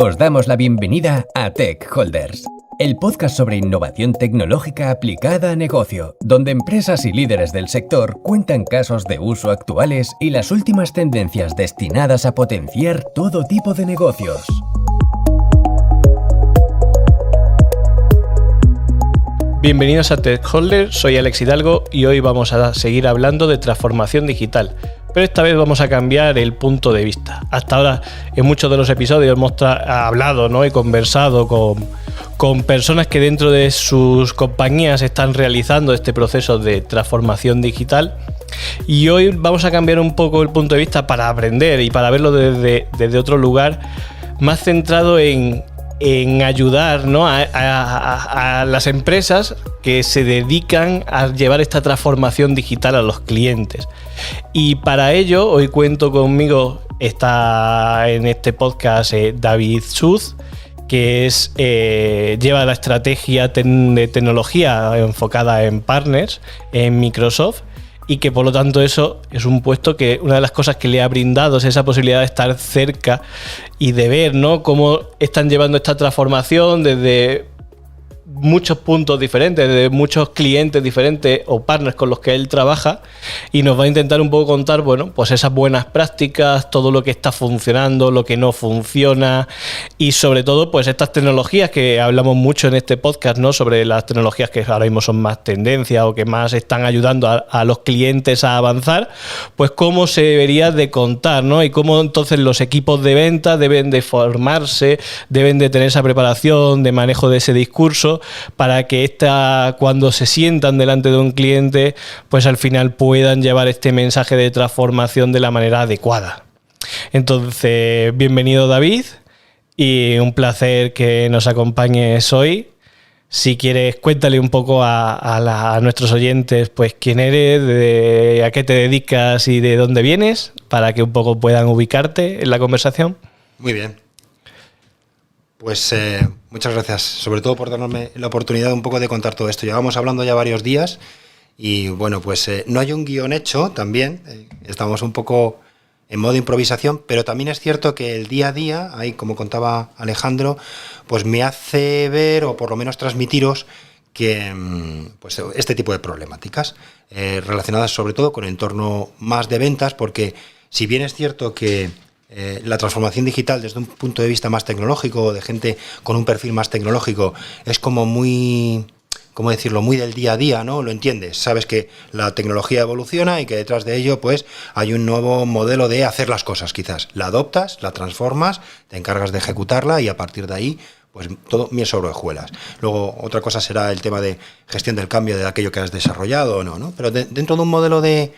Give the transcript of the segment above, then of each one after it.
Os damos la bienvenida a Tech Holders, el podcast sobre innovación tecnológica aplicada a negocio, donde empresas y líderes del sector cuentan casos de uso actuales y las últimas tendencias destinadas a potenciar todo tipo de negocios. Bienvenidos a Tech Holders, soy Alex Hidalgo y hoy vamos a seguir hablando de transformación digital, pero esta vez vamos a cambiar el punto de vista. Hasta ahora en muchos de los episodios hemos hablado, ¿no? y conversado con personas que dentro de sus compañías están realizando este proceso de transformación digital, y hoy vamos a cambiar un poco el punto de vista para aprender y para verlo desde otro lugar, más centrado en ayudar, ¿no? a las empresas que se dedican a llevar esta transformación digital a los clientes. Y para ello, hoy cuento conmigo, está en este podcast David Suz, que lleva la estrategia de tecnología enfocada en partners en Microsoft, y que por lo tanto eso es un puesto que una de las cosas que le ha brindado es esa posibilidad de estar cerca y de ver, ¿no? cómo están llevando esta transformación desde muchos puntos diferentes, de muchos clientes diferentes o partners con los que él trabaja, y nos va a intentar un poco contar, bueno, pues esas buenas prácticas, todo lo que está funcionando, lo que no funciona, y sobre todo pues estas tecnologías que hablamos mucho en este podcast, ¿no? Sobre las tecnologías que ahora mismo son más tendencia o que más están ayudando a los clientes a avanzar, pues cómo se debería de contar, ¿no? Y cómo entonces los equipos de venta deben de formarse, deben de tener esa preparación de manejo de ese discurso, para que cuando se sientan delante de un cliente, pues al final puedan llevar este mensaje de transformación de la manera adecuada. Entonces, bienvenido David, y un placer que nos acompañes hoy. Si quieres, cuéntale un poco a nuestros oyentes, pues quién eres, a qué te dedicas y de dónde vienes, para que un poco puedan ubicarte en la conversación. Muy bien. Pues muchas gracias, sobre todo por darme la oportunidad un poco de contar todo esto. Llevamos hablando ya varios días y bueno, pues no hay un guión hecho también, estamos un poco en modo improvisación, pero también es cierto que el día a día, ahí como contaba Alejandro, pues me hace ver o por lo menos transmitiros que pues este tipo de problemáticas relacionadas sobre todo con el entorno más de ventas, porque si bien es cierto que la transformación digital desde un punto de vista más tecnológico, de gente con un perfil más tecnológico, es como muy, ¿cómo decirlo?, muy del día a día, ¿no? Lo entiendes, sabes que la tecnología evoluciona y que detrás de ello pues hay un nuevo modelo de hacer las cosas, quizás. La adoptas, la transformas, te encargas de ejecutarla y a partir de ahí pues todo miel sobre hojuelas. Luego otra cosa será el tema de gestión del cambio de aquello que has desarrollado o no, ¿no? Pero dentro de un modelo de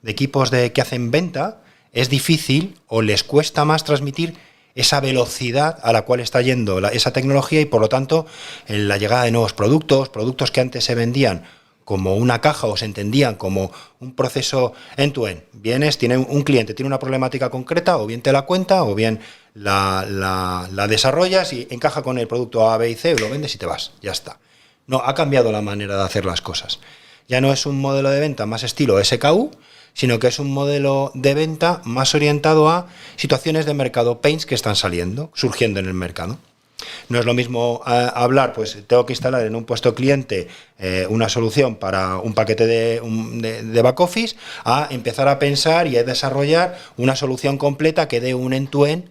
equipos que hacen venta, es difícil o les cuesta más transmitir esa velocidad a la cual está yendo esa tecnología, y por lo tanto en la llegada de nuevos productos que antes se vendían como una caja o se entendían como un proceso end-to-end. Un cliente tiene una problemática concreta, o bien te la cuenta o bien la desarrollas y encaja con el producto A, B y C, lo vendes y te vas, ya está. No, ha cambiado la manera de hacer las cosas. Ya no es un modelo de venta más estilo SKU, sino que es un modelo de venta más orientado a situaciones de mercado, pains que están surgiendo en el mercado. No es lo mismo hablar, pues tengo que instalar en un puesto cliente una solución para un paquete de back office, a empezar a pensar y a desarrollar una solución completa que dé un end-to-end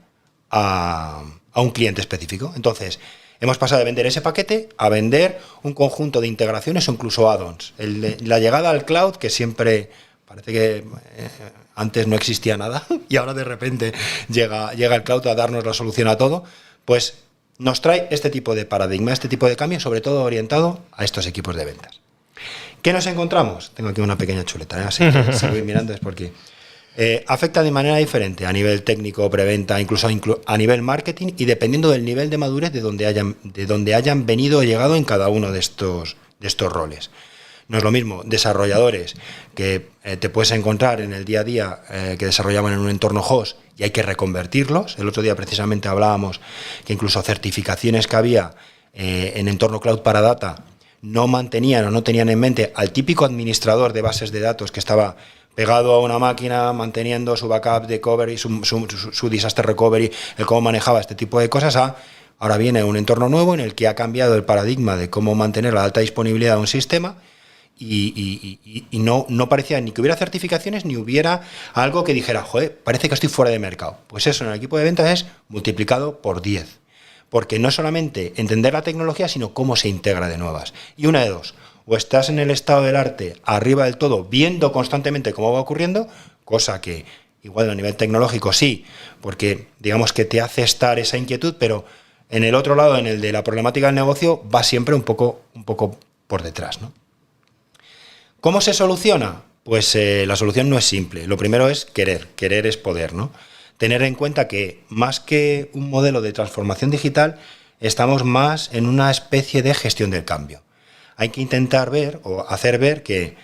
a un cliente específico. Entonces, hemos pasado de vender ese paquete a vender un conjunto de integraciones o incluso add-ons. La llegada al cloud, que siempre parece que antes no existía nada y ahora de repente llega el cloud a darnos la solución a todo, pues nos trae este tipo de paradigma, este tipo de cambio, sobre todo orientado a estos equipos de ventas. ¿Qué nos encontramos? Tengo aquí una pequeña chuleta, así que si voy mirando es porque afecta de manera diferente a nivel técnico, preventa, incluso a nivel marketing, y dependiendo del nivel de madurez de donde hayan venido o llegado en cada uno de estos roles. No es lo mismo desarrolladores que te puedes encontrar en el día a día que desarrollaban en un entorno host y hay que reconvertirlos. El otro día precisamente hablábamos que incluso certificaciones que había en entorno cloud para data no mantenían o no tenían en mente al típico administrador de bases de datos que estaba pegado a una máquina, manteniendo su backup de recovery, su disaster recovery, el cómo manejaba este tipo de cosas, ahora viene un entorno nuevo en el que ha cambiado el paradigma de cómo mantener la alta disponibilidad de un sistema y no parecía ni que hubiera certificaciones ni hubiera algo que dijera, joder, parece que estoy fuera de mercado. Pues eso en el equipo de ventas es multiplicado por 10. Porque no solamente entender la tecnología, sino cómo se integra de nuevas. Y una de dos, o estás en el estado del arte, arriba del todo, viendo constantemente cómo va ocurriendo, cosa que igual a nivel tecnológico sí, porque digamos que te hace estar esa inquietud, pero en el otro lado, en el de la problemática del negocio, va siempre un poco por detrás, ¿no? ¿Cómo se soluciona? Pues la solución no es simple. Lo primero es querer es poder, ¿no? Tener en cuenta que más que un modelo de transformación digital, estamos más en una especie de gestión del cambio. Hay que intentar ver o hacer ver que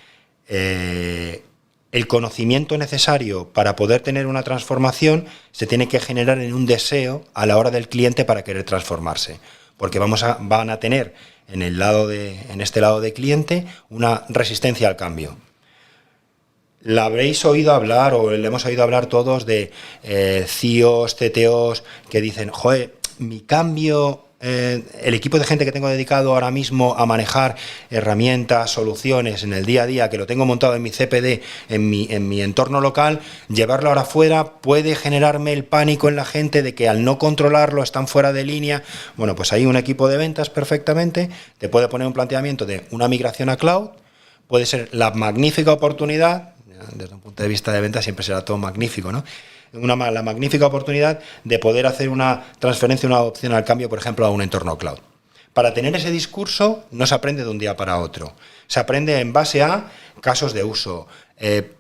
el conocimiento necesario para poder tener una transformación se tiene que generar en un deseo a la hora del cliente para querer transformarse. Porque van a tener en este lado de cliente una resistencia al cambio. La habréis oído hablar o le hemos oído hablar todos de CIOs, CTOs que dicen, joder, mi cambio, el equipo de gente que tengo dedicado ahora mismo a manejar herramientas, soluciones en el día a día, que lo tengo montado en mi CPD, en mi entorno local, llevarlo ahora fuera puede generarme el pánico en la gente de que al no controlarlo están fuera de línea. Bueno, pues ahí un equipo de ventas perfectamente te puede poner un planteamiento de una migración a cloud, puede ser la magnífica oportunidad, desde un punto de vista de ventas siempre será todo magnífico, ¿no? La magnífica oportunidad de poder hacer una transferencia, una adopción al cambio, por ejemplo, a un entorno cloud. Para tener ese discurso no se aprende de un día para otro. Se aprende en base a casos de uso,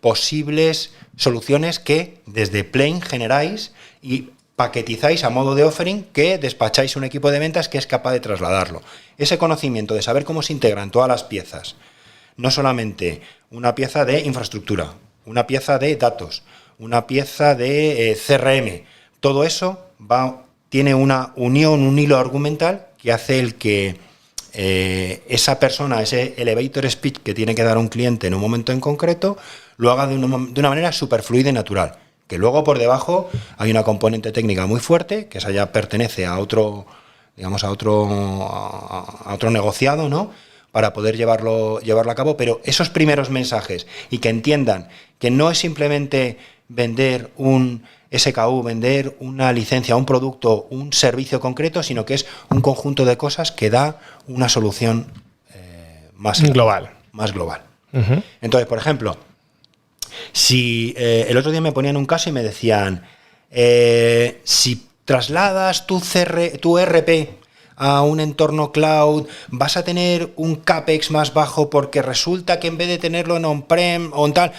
posibles soluciones que desde Plain generáis y paquetizáis a modo de offering que despacháis un equipo de ventas que es capaz de trasladarlo. Ese conocimiento de saber cómo se integran todas las piezas, no solamente una pieza de infraestructura, una pieza de datos, una pieza de CRM, todo eso tiene una unión, un hilo argumental que hace el que esa persona, ese elevator speech que tiene que dar un cliente en un momento en concreto, lo haga de una manera súper fluida y natural. Que luego por debajo hay una componente técnica muy fuerte, que esa ya pertenece a otro, digamos, a otro negociado, ¿no?, para poder llevarlo a cabo, pero esos primeros mensajes y que entiendan que no es simplemente vender un SKU, vender una licencia, un producto, un servicio concreto, sino que es un conjunto de cosas que da una solución más global. Uh-huh. Entonces, por ejemplo, si el otro día me ponían un caso y me decían, si trasladas tu ERP a un entorno cloud, vas a tener un CAPEX más bajo porque resulta que en vez de tenerlo en on-prem o en tal,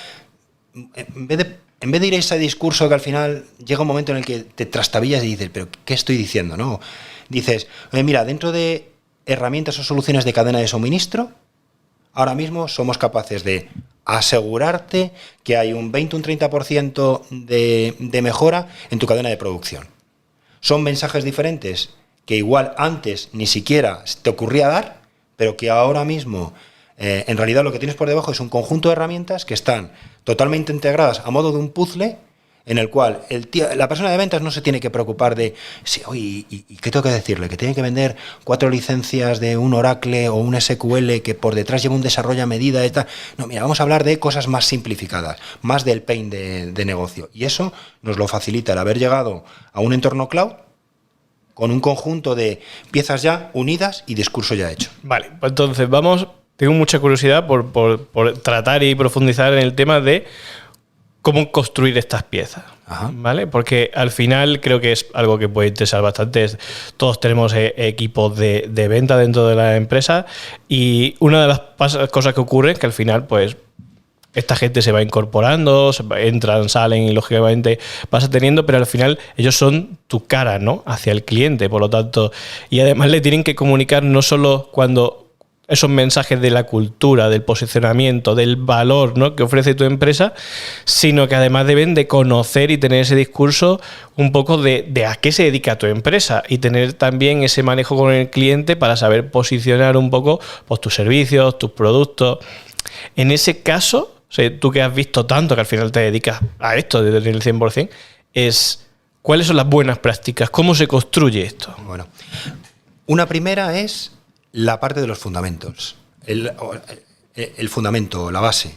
en vez de ir a ese discurso que al final llega un momento en el que te trastabillas y dices, pero ¿qué estoy diciendo? ¿No? Dices, mira, dentro de herramientas o soluciones de cadena de suministro, ahora mismo somos capaces de asegurarte que hay un 20 o un 30% de mejora en tu cadena de producción. Son mensajes diferentes que igual antes ni siquiera te ocurría dar, pero que ahora mismo en realidad lo que tienes por debajo es un conjunto de herramientas que están totalmente integradas a modo de un puzzle en el cual la persona de ventas no se tiene que preocupar de sí, oye, ¿y qué tengo que decirle? Que tiene que vender 4 licencias de un Oracle o un SQL que por detrás lleva un desarrollo a medida y tal. No, mira, vamos a hablar de cosas más simplificadas, más del pain de negocio. Y eso nos lo facilita el haber llegado a un entorno cloud con un conjunto de piezas ya unidas y discurso ya hecho. Vale, pues entonces tengo mucha curiosidad por tratar y profundizar en el tema de cómo construir estas piezas. Ajá. ¿Vale? Porque al final creo que es algo que puede interesar bastante. Todos tenemos equipos de venta dentro de la empresa y una de las cosas que ocurre es que al final, pues, esta gente se va incorporando, entran, salen y lógicamente vas teniendo, pero al final ellos son tu cara, ¿no?, hacia el cliente, por lo tanto, y además le tienen que comunicar no solo cuando esos mensajes de la cultura, del posicionamiento, del valor, ¿no?, que ofrece tu empresa, sino que además deben de conocer y tener ese discurso un poco de a qué se dedica tu empresa y tener también ese manejo con el cliente para saber posicionar un poco pues, tus servicios, tus productos. En ese caso, o sea, tú que has visto tanto, que al final te dedicas a esto desde el 100%, es ¿cuáles son las buenas prácticas? ¿Cómo se construye esto? Bueno, una primera es la parte de los fundamentos. El fundamento, la base.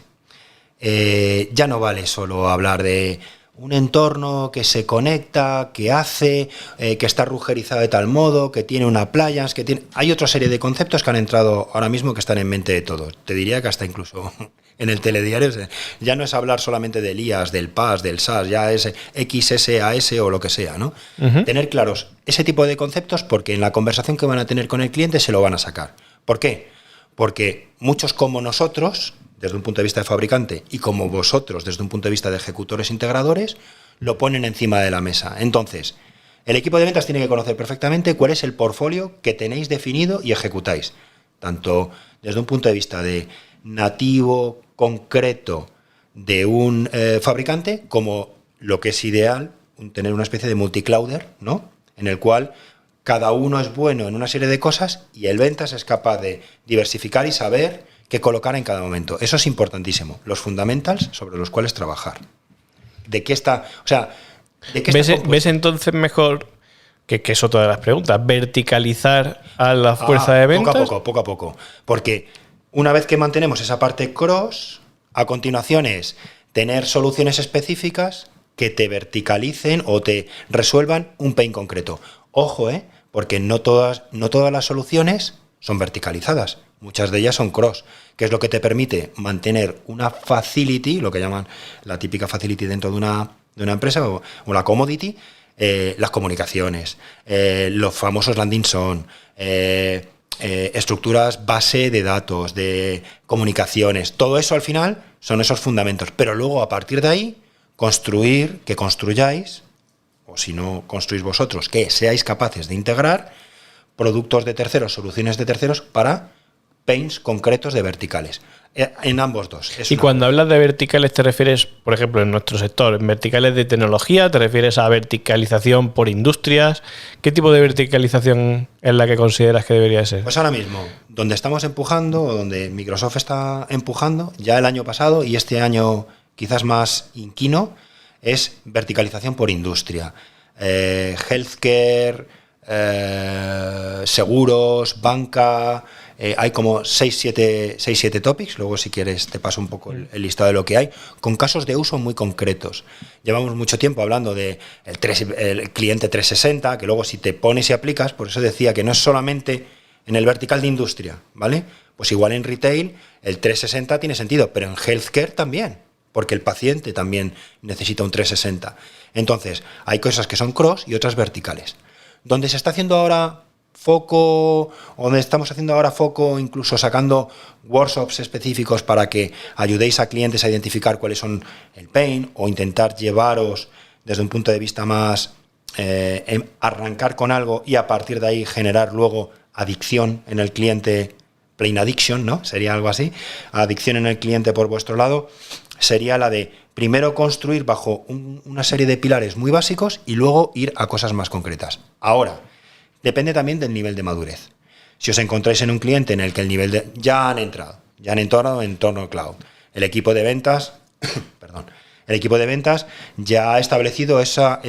Ya no vale solo hablar de un entorno que se conecta, que hace, que está rugerizado de tal modo, que tiene una appliance, que tiene... Hay otra serie de conceptos que han entrado ahora mismo que están en mente de todos. Te diría que hasta incluso en el telediario ya no es hablar solamente del IaaS, del PaaS, del SaaS, ya es XSAS o lo que sea, ¿no? Uh-huh. Tener claros ese tipo de conceptos porque en la conversación que van a tener con el cliente se lo van a sacar. ¿Por qué? Porque muchos como nosotros, desde un punto de vista de fabricante, y como vosotros, desde un punto de vista de ejecutores integradores, lo ponen encima de la mesa. Entonces, el equipo de ventas tiene que conocer perfectamente cuál es el portfolio que tenéis definido y ejecutáis, tanto desde un punto de vista de nativo, concreto, de un fabricante, como lo que es ideal, tener una especie de multiclouder, ¿no? En el cual cada uno es bueno en una serie de cosas y el ventas es capaz de diversificar y saber qué colocar en cada momento. Eso es importantísimo. Los fundamentals sobre los cuales trabajar. ¿De qué está? O sea, ¿de qué está ¿Ves entonces mejor, que es otra de las preguntas, verticalizar a la fuerza de ventas? Poco a poco. Porque una vez que mantenemos esa parte cross, a continuación es tener soluciones específicas que te verticalicen o te resuelvan un pain concreto. Ojo, porque no todas las soluciones son verticalizadas. Muchas de ellas son cross, que es lo que te permite mantener una facility, lo que llaman la típica facility dentro de una empresa, o la commodity, las comunicaciones, los famosos landing zone, estructuras base de datos, de comunicaciones. Todo eso al final son esos fundamentos. Pero luego, a partir de ahí, que construyáis, o si no construís vosotros, que seáis capaces de integrar productos de terceros, soluciones de terceros para pains concretos de verticales. En ambos dos. Y cuando hablas de verticales, ¿te refieres, por ejemplo, en nuestro sector, en verticales de tecnología? ¿Te refieres a verticalización por industrias? ¿Qué tipo de verticalización es la que consideras que debería ser? Pues ahora mismo, donde estamos empujando, o donde Microsoft está empujando, ya el año pasado y este año quizás más inquino, es verticalización por industria. Healthcare, seguros, banca... hay como 6-7 topics, luego si quieres te paso un poco el listado de lo que hay, con casos de uso muy concretos. Llevamos mucho tiempo hablando de el cliente 360, que luego si te pones y aplicas, por eso decía que no es solamente en el vertical de industria, ¿vale? Pues igual en retail el 360 tiene sentido, pero en healthcare también, porque el paciente también necesita un 360. Entonces, hay cosas que son cross y otras verticales. Donde se está haciendo ahora foco, donde estamos haciendo ahora foco, incluso sacando workshops específicos para que ayudéis a clientes a identificar cuáles son el pain o intentar llevaros desde un punto de vista más, arrancar con algo y a partir de ahí generar luego adicción en el cliente, plain addiction, ¿no? Sería algo así, adicción en el cliente por vuestro lado, sería la de primero construir bajo una serie de pilares muy básicos y luego ir a cosas más concretas. Ahora, depende también del nivel de madurez. Si os encontráis en un cliente en el que el nivel de... ya han entrado en entorno cloud. El equipo de ventas, el equipo de ventas ya ha establecido esa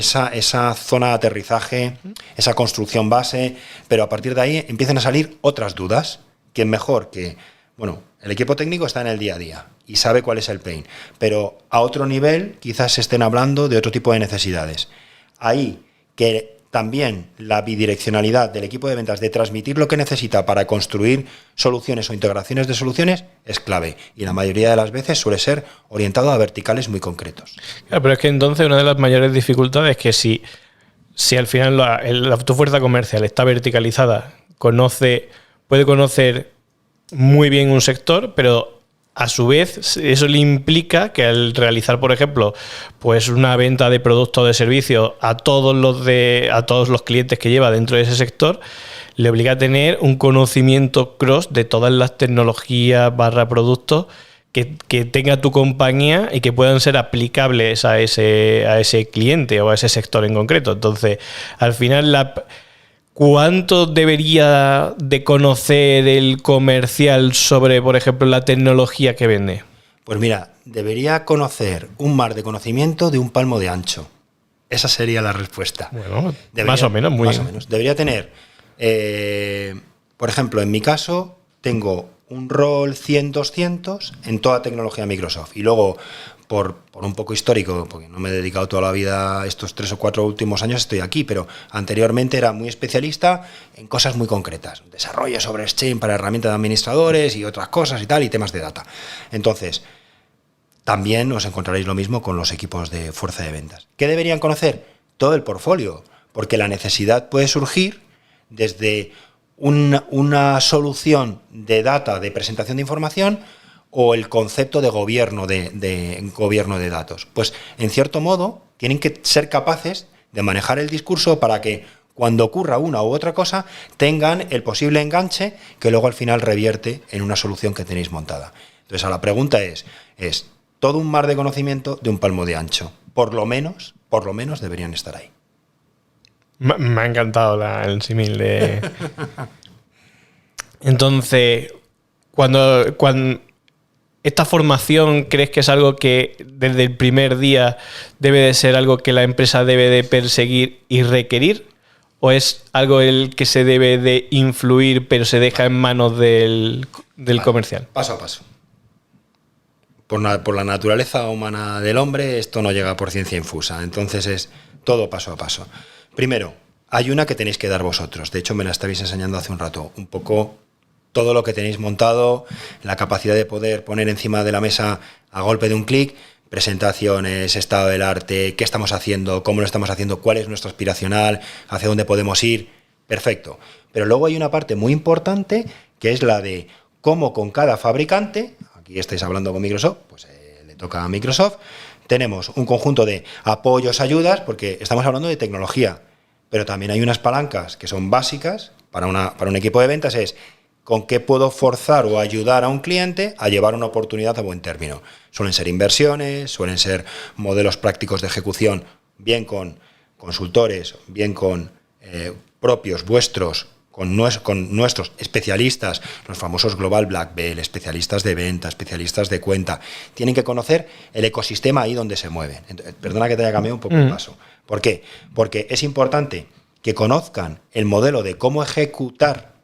zona de aterrizaje, esa construcción base, pero a partir de ahí empiezan a salir otras dudas. ¿Quién mejor que... Bueno, el equipo técnico está en el día a día y sabe cuál es el pain, pero a otro nivel quizás se estén hablando de otro tipo de necesidades. Ahí que también la bidireccionalidad del equipo de ventas de transmitir lo que necesita para construir soluciones o integraciones de soluciones es clave y la mayoría de las veces suele ser orientado a verticales muy concretos. Claro, pero es que entonces una de las mayores dificultades es que si al final tu fuerza comercial está verticalizada, puede conocer muy bien un sector, pero a su vez eso le implica que al realizar, por ejemplo, pues una venta de productos o de servicios a todos los clientes que lleva dentro de ese sector, le obliga a tener un conocimiento cross de todas las tecnologías / productos que tenga tu compañía y que puedan ser aplicables a ese cliente o a ese sector en concreto. Entonces, al final ¿cuánto debería de conocer el comercial sobre, por ejemplo, la tecnología que vende? Pues mira, debería conocer un mar de conocimiento de un palmo de ancho. Esa sería la respuesta. Bueno, más o menos. Más o menos. Debería tener, por ejemplo, en mi caso, tengo un rol 100-200 en toda tecnología Microsoft. Y luego, por un poco histórico, porque no me he dedicado toda la vida, estos 3 o 4 últimos años estoy aquí, pero anteriormente era muy especialista en cosas muy concretas. Desarrollo sobre Exchange para herramientas de administradores y otras cosas y tal, y temas de data. Entonces, también os encontraréis lo mismo con los equipos de fuerza de ventas. ¿Qué deberían conocer? Todo el portfolio, porque la necesidad puede surgir desde una solución de data, de presentación de información, o el concepto de gobierno de gobierno de datos. Pues, en cierto modo, tienen que ser capaces de manejar el discurso para que cuando ocurra una u otra cosa tengan el posible enganche que luego al final revierte en una solución que tenéis montada. Entonces, la pregunta es todo un mar de conocimiento de un palmo de ancho. Por lo menos deberían estar ahí. Me ha encantado el símil de... Entonces, cuando esta formación, ¿crees que es algo que desde el primer día debe de ser algo que la empresa debe de perseguir y requerir? ¿O es algo el que se debe de influir pero se deja en manos del comercial? Paso a paso. Por la naturaleza humana del hombre, esto no llega por ciencia infusa. Entonces es todo paso a paso. Primero, hay una que tenéis que dar vosotros. De hecho, me la estabais enseñando hace un rato. Un poco todo lo que tenéis montado, la capacidad de poder poner encima de la mesa a golpe de un clic, presentaciones, estado del arte, qué estamos haciendo, cómo lo estamos haciendo, cuál es nuestro aspiracional, hacia dónde podemos ir. Perfecto. Pero luego hay una parte muy importante que es la de cómo con cada fabricante... Aquí estáis hablando con Microsoft, pues le toca a Microsoft. Tenemos un conjunto de apoyos, ayudas, porque estamos hablando de tecnología, pero también hay unas palancas que son básicas para un equipo de ventas, es con qué puedo forzar o ayudar a un cliente a llevar una oportunidad a buen término. Suelen ser inversiones, suelen ser modelos prácticos de ejecución, bien con consultores, bien con propios vuestros, con nuestros especialistas, los famosos Global Black Belt, especialistas de venta, especialistas de cuenta. Tienen que conocer el ecosistema ahí donde se mueven. Entonces, perdona que te haya cambiado un poco el paso. ¿Por qué? Porque es importante que conozcan el modelo de cómo ejecutar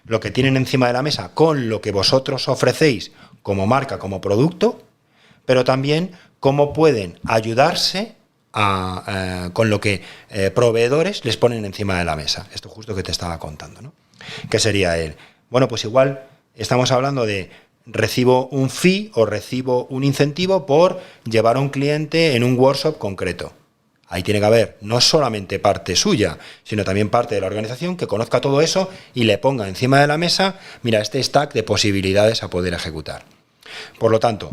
lo que tienen encima de la mesa con lo que vosotros ofrecéis como marca, como producto, pero también cómo pueden ayudarse con lo que proveedores les ponen encima de la mesa. Esto justo que te estaba contando, ¿no? ¿Qué sería él? Bueno, pues igual estamos hablando de recibo un fee o recibo un incentivo por llevar a un cliente en un workshop concreto. Ahí tiene que haber no solamente parte suya, sino también parte de la organización que conozca todo eso y le ponga encima de la mesa, mira, este stack de posibilidades a poder ejecutar. Por lo tanto,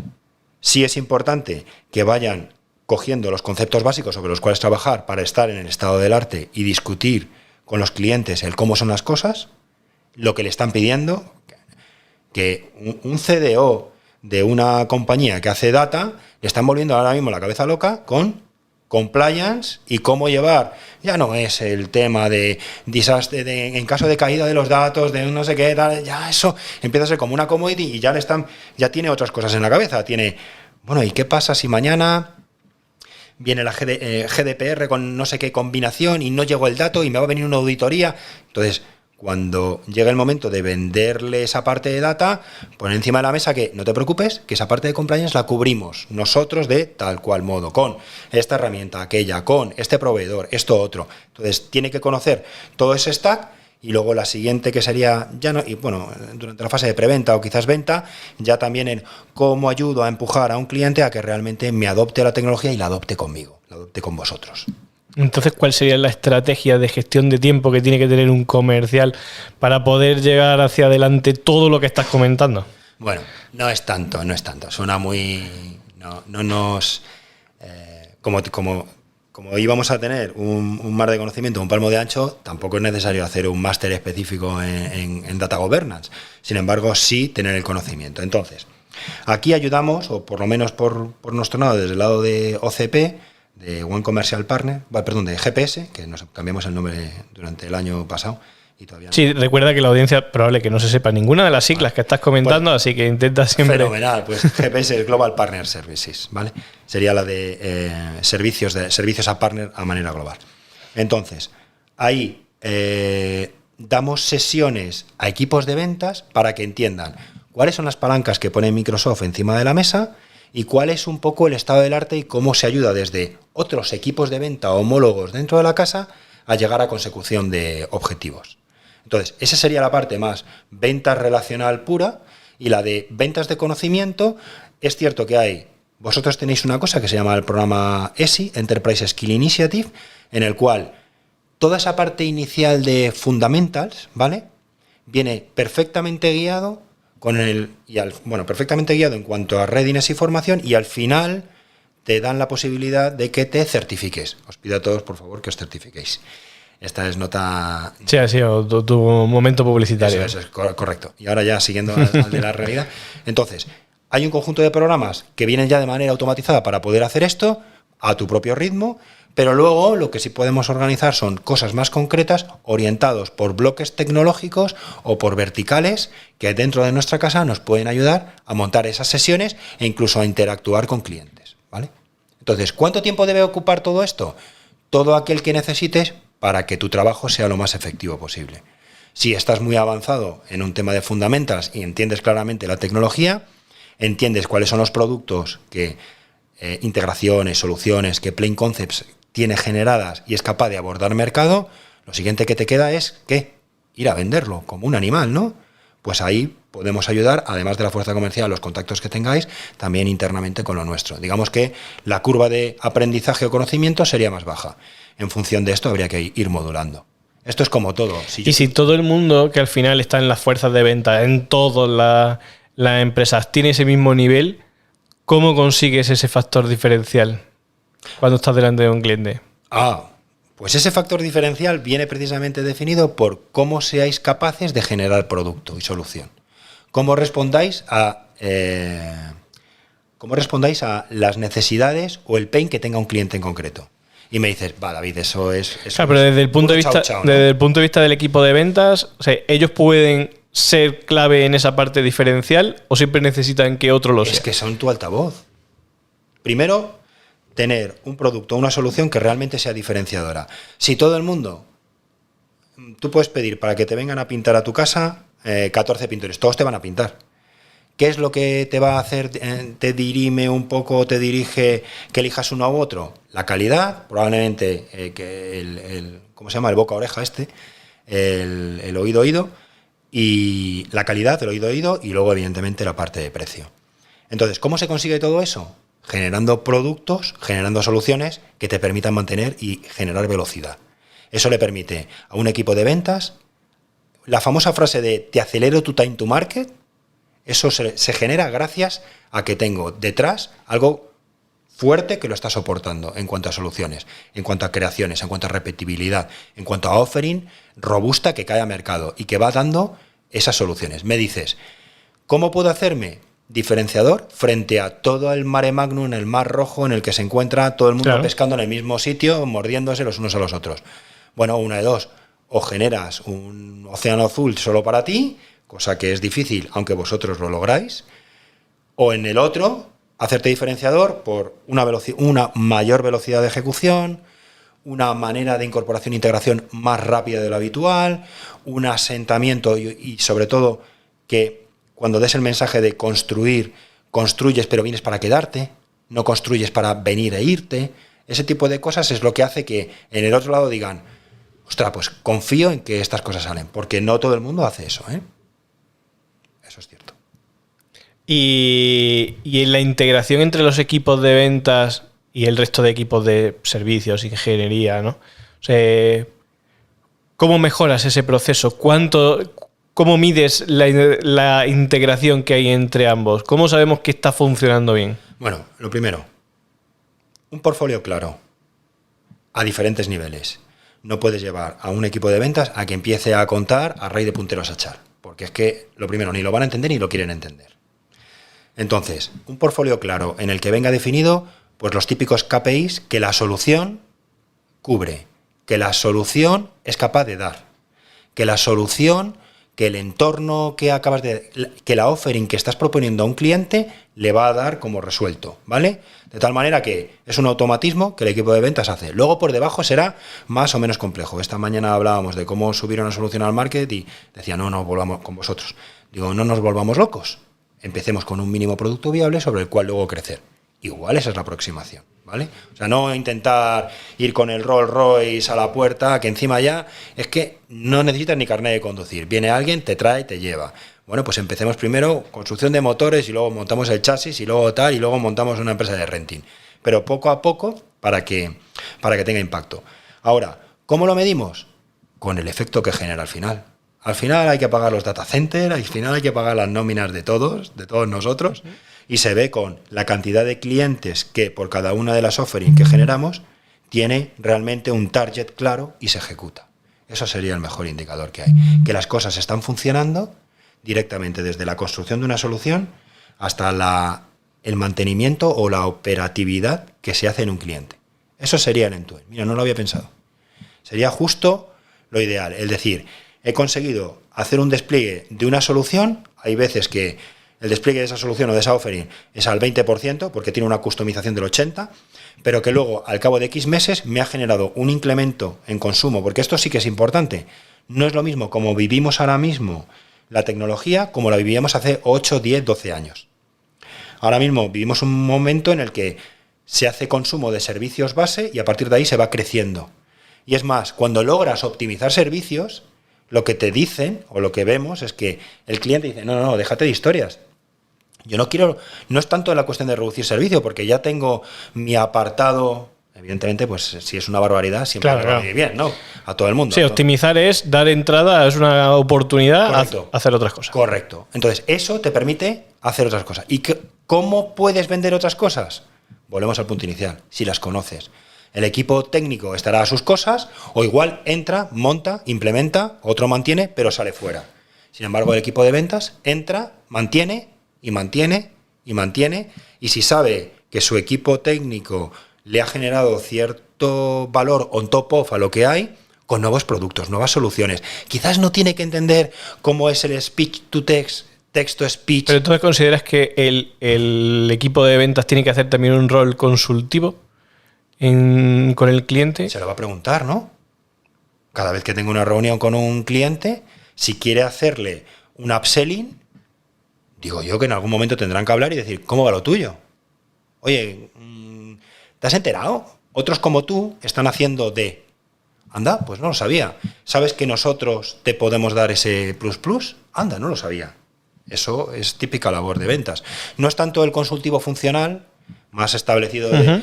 sí es importante que vayan cogiendo los conceptos básicos sobre los cuales trabajar para estar en el estado del arte y discutir con los clientes el cómo son las cosas, lo que le están pidiendo, que un CDO de una compañía que hace data le están volviendo ahora mismo la cabeza loca con compliance y cómo llevar, ya no es el tema de desastre, en caso de caída de los datos, de no sé qué, tal, ya eso empieza a ser como una commodity y ya tiene otras cosas en la cabeza, bueno, ¿y qué pasa si mañana viene la GDPR con no sé qué combinación y no llegó el dato y me va a venir una auditoría? Entonces, cuando llega el momento de venderle esa parte de data, pon encima de la mesa que no te preocupes, que esa parte de compliance la cubrimos nosotros de tal cual modo, con esta herramienta, aquella, con este proveedor, esto otro. Entonces, tiene que conocer todo ese stack y luego la siguiente que sería, durante la fase de preventa o quizás venta, ya también en cómo ayudo a empujar a un cliente a que realmente me adopte la tecnología y la adopte conmigo, la adopte con vosotros. Entonces, ¿cuál sería la estrategia de gestión de tiempo que tiene que tener un comercial para poder llevar hacia adelante todo lo que estás comentando? Bueno, no es tanto. Suena muy... No nos... Como íbamos a tener un mar de conocimiento, un palmo de ancho, tampoco es necesario hacer un máster específico en Data Governance. Sin embargo, sí tener el conocimiento. Entonces, aquí ayudamos, o por lo menos por nuestro lado, desde el lado de OCP, de One Commercial Partner, de GPS, que nos cambiamos el nombre durante el año pasado, y todavía no. Sí, recuerda que la audiencia probable que no se sepa ninguna de las siglas que estás comentando, así que intenta siempre... Fenomenal, pues GPS es Global Partner Services, ¿vale? Sería la de servicios a partner a manera global. Entonces, ahí damos sesiones a equipos de ventas para que entiendan cuáles son las palancas que pone Microsoft encima de la mesa y cuál es un poco el estado del arte y cómo se ayuda desde otros equipos de venta homólogos dentro de la casa a llegar a consecución de objetivos. Entonces, esa sería la parte más ventas relacional pura, y la de ventas de conocimiento. Es cierto que vosotros tenéis una cosa que se llama el programa ESI, Enterprise Skill Initiative, en el cual toda esa parte inicial de fundamentals, ¿vale?, viene perfectamente guiado perfectamente guiado en cuanto a readiness y formación, y al final te dan la posibilidad de que te certifiques. Os pido a todos, por favor, que os certifiquéis. Esta es nota... Sí, ha sido tu momento publicitario. Eso es correcto. Y ahora ya siguiendo al de la realidad. Entonces, hay un conjunto de programas que vienen ya de manera automatizada para poder hacer esto a tu propio ritmo, pero luego lo que sí podemos organizar son cosas más concretas, orientados por bloques tecnológicos o por verticales, que dentro de nuestra casa nos pueden ayudar a montar esas sesiones e incluso a interactuar con clientes, ¿vale? Entonces, ¿cuánto tiempo debe ocupar todo esto? Todo aquel que necesites para que tu trabajo sea lo más efectivo posible. Si estás muy avanzado en un tema de fundamentals y entiendes claramente la tecnología, entiendes cuáles son los productos que integraciones, soluciones que Plain Concepts tiene generadas y es capaz de abordar mercado, lo siguiente que te queda es ¿qué? Ir a venderlo como un animal, ¿no? Pues ahí podemos ayudar, además de la fuerza comercial, los contactos que tengáis, también internamente con lo nuestro. Digamos que la curva de aprendizaje o conocimiento sería más baja. En función de esto habría que ir modulando. Esto es como todo. Si todo el mundo que al final está en las fuerzas de venta, en todas las empresas, tiene ese mismo nivel, ¿cómo consigues ese factor diferencial cuando estás delante de un cliente? Pues ese factor diferencial viene precisamente definido por cómo seáis capaces de generar producto y solución. Cómo respondáis a las necesidades o el pain que tenga un cliente en concreto. Y me dices, David, eso es claro, pero desde el punto de vista, ¿no? Desde el punto de vista del equipo de ventas, o sea, ellos pueden ser clave en esa parte diferencial o siempre necesitan que otro lo sea. Es que son tu altavoz. Primero, tener un producto, una solución que realmente sea diferenciadora. Si todo el mundo, tú puedes pedir para que te vengan a pintar a tu casa 14 pintores, todos te van a pintar. ¿Qué es lo que te va a hacer, te dirime un poco, te dirige que elijas uno u otro? La calidad, probablemente ¿cómo se llama? El boca-oreja el oído-oído, y la calidad, el oído-oído, y luego evidentemente la parte de precio. Entonces, ¿cómo se consigue todo eso? Generando productos, generando soluciones que te permitan mantener y generar velocidad. Eso le permite a un equipo de ventas, la famosa frase de te acelero tu time to market, eso se genera gracias a que tengo detrás algo fuerte que lo está soportando en cuanto a soluciones, en cuanto a creaciones, en cuanto a repetibilidad, en cuanto a offering robusta que cae a mercado y que va dando esas soluciones. Me dices, ¿cómo puedo hacerme diferenciador frente a todo el mare magnum, en el mar rojo en el que se encuentra todo el mundo claro, pescando en el mismo sitio, mordiéndose los unos a los otros? Bueno, una de dos, o generas un océano azul solo para ti, cosa que es difícil, aunque vosotros lo lográis, o en el otro, hacerte diferenciador por una mayor velocidad de ejecución, una manera de incorporación e integración más rápida de lo habitual, un asentamiento y sobre todo que cuando des el mensaje de construir, construyes pero vienes para quedarte, no construyes para venir e irte. Ese tipo de cosas es lo que hace que en el otro lado digan, ostras, pues confío en que estas cosas salen, porque no todo el mundo hace eso, ¿eh? Eso es cierto. Y en la integración entre los equipos de ventas y el resto de equipos de servicios, ingeniería, ¿no? O sea, ¿cómo mejoras ese proceso? ¿Cómo mides la integración que hay entre ambos? ¿Cómo sabemos que está funcionando bien? Bueno, lo primero, un portfolio claro a diferentes niveles. No puedes llevar a un equipo de ventas a que empiece a contar a raíz de punteros a echar, porque es que, lo primero, ni lo van a entender ni lo quieren entender. Entonces, un portfolio claro en el que venga definido pues los típicos KPIs que la solución cubre, que la solución es capaz de dar, que la solución, que el entorno que que la offering que estás proponiendo a un cliente le va a dar como resuelto, ¿vale? De tal manera que es un automatismo que el equipo de ventas hace. Luego por debajo será más o menos complejo. Esta mañana hablábamos de cómo subir una solución al market y decía, no volvamos con vosotros. Digo, no nos volvamos locos. Empecemos con un mínimo producto viable sobre el cual luego crecer. Igual esa es la aproximación, ¿vale? O sea, no intentar ir con el Rolls Royce a la puerta, que encima ya es que no necesitas ni carnet de conducir. Viene alguien, te trae, te lleva. Bueno, pues empecemos primero construcción de motores y luego montamos el chasis y luego tal, y luego montamos una empresa de renting. Pero poco a poco para que tenga impacto. Ahora, ¿cómo lo medimos? Con el efecto que genera al final. Al final hay que pagar los data centers, al final hay que pagar las nóminas de todos nosotros, y se ve con la cantidad de clientes que por cada una de las offerings que generamos tiene realmente un target claro y se ejecuta. Eso sería el mejor indicador que hay. Que las cosas están funcionando directamente desde la construcción de una solución hasta el mantenimiento o la operatividad que se hace en un cliente. Eso sería el end-to-end. Mira, no lo había pensado. Sería justo lo ideal. Es decir, he conseguido hacer un despliegue de una solución. Hay veces que el despliegue de esa solución o de esa offering es al 20% porque tiene una customización del 80%, pero que luego, al cabo de X meses, me ha generado un incremento en consumo, porque esto sí que es importante. No es lo mismo como vivimos ahora mismo la tecnología como la vivíamos hace 8, 10, 12 años. Ahora mismo vivimos un momento en el que se hace consumo de servicios base y a partir de ahí se va creciendo. Y es más, cuando logras optimizar servicios, lo que te dicen o lo que vemos es que el cliente dice, no, déjate de historias. Yo no quiero, no es tanto la cuestión de reducir servicio, porque ya tengo mi apartado, evidentemente, pues si es una barbaridad, siempre va a ir bien, ¿no? A todo el mundo. Sí, optimizar es dar entrada, es una oportunidad a hacer otras cosas. Correcto. Entonces, eso te permite hacer otras cosas. ¿Y cómo puedes vender otras cosas? Volvemos al punto inicial, si las conoces. El equipo técnico estará a sus cosas, o igual entra, monta, implementa, otro mantiene, pero sale fuera. Sin embargo, el equipo de ventas entra, mantiene, y si sabe que su equipo técnico le ha generado cierto valor on top of a lo que hay, con nuevos productos, nuevas soluciones. Quizás no tiene que entender cómo es el speech to text, text to speech. ¿Pero entonces consideras que el equipo de ventas tiene que hacer también un rol consultivo con el cliente? Se lo va a preguntar, ¿no? Cada vez que tengo una reunión con un cliente, si quiere hacerle un upselling, digo yo que en algún momento tendrán que hablar y decir, ¿cómo va lo tuyo? Oye, ¿te has enterado? Otros como tú están haciendo de... Anda, pues no lo sabía. ¿Sabes que nosotros te podemos dar ese plus? Anda, no lo sabía. Eso es típica labor de ventas. No es tanto el consultivo funcional, más establecido de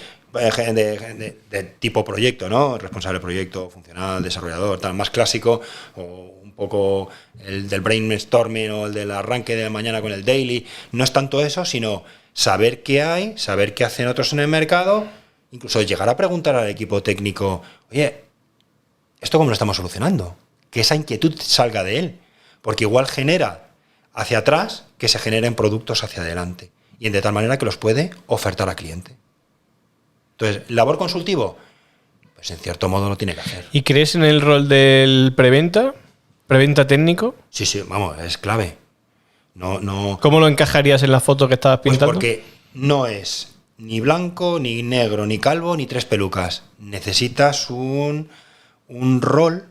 tipo proyecto, ¿no? Responsable de proyecto, funcional, desarrollador, tal, más clásico, o un poco el del brainstorming o el del arranque de la mañana con el daily. No es tanto eso, sino saber qué hay, saber qué hacen otros en el mercado, incluso llegar a preguntar al equipo técnico, oye, ¿esto cómo lo estamos solucionando? Que esa inquietud salga de él, porque igual genera hacia atrás que se generen productos hacia adelante, y de tal manera que los puede ofertar al cliente. Entonces, ¿labor consultivo? Pues en cierto modo lo tiene que hacer. ¿Y crees en el rol del preventa técnico? Sí, vamos, es clave. No. ¿Cómo lo encajarías en la foto que estabas pintando? Pues porque no es ni blanco, ni negro, ni calvo, ni tres pelucas. Necesitas un rol,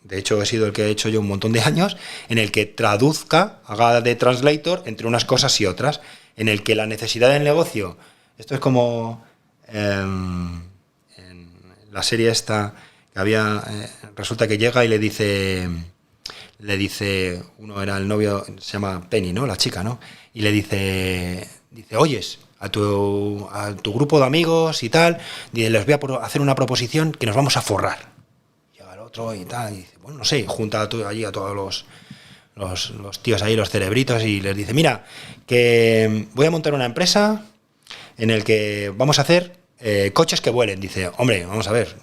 de hecho he sido el que he hecho yo un montón de años, en el que traduzca, haga de translator entre unas cosas y otras, en el que la necesidad del negocio, esto es como en la serie esta que había, resulta que llega y le dice, uno era el novio, se llama Penny, ¿no? La chica, ¿no? Y le dice, oyes, a tu grupo de amigos y tal, y les voy a hacer una proposición que nos vamos a forrar. Llega el otro y tal, y dice, bueno, no sé, junta allí a todos los tíos ahí, los cerebritos, y les dice, mira, que voy a montar una empresa en el que vamos a hacer coches que vuelen. Dice, hombre, vamos a ver.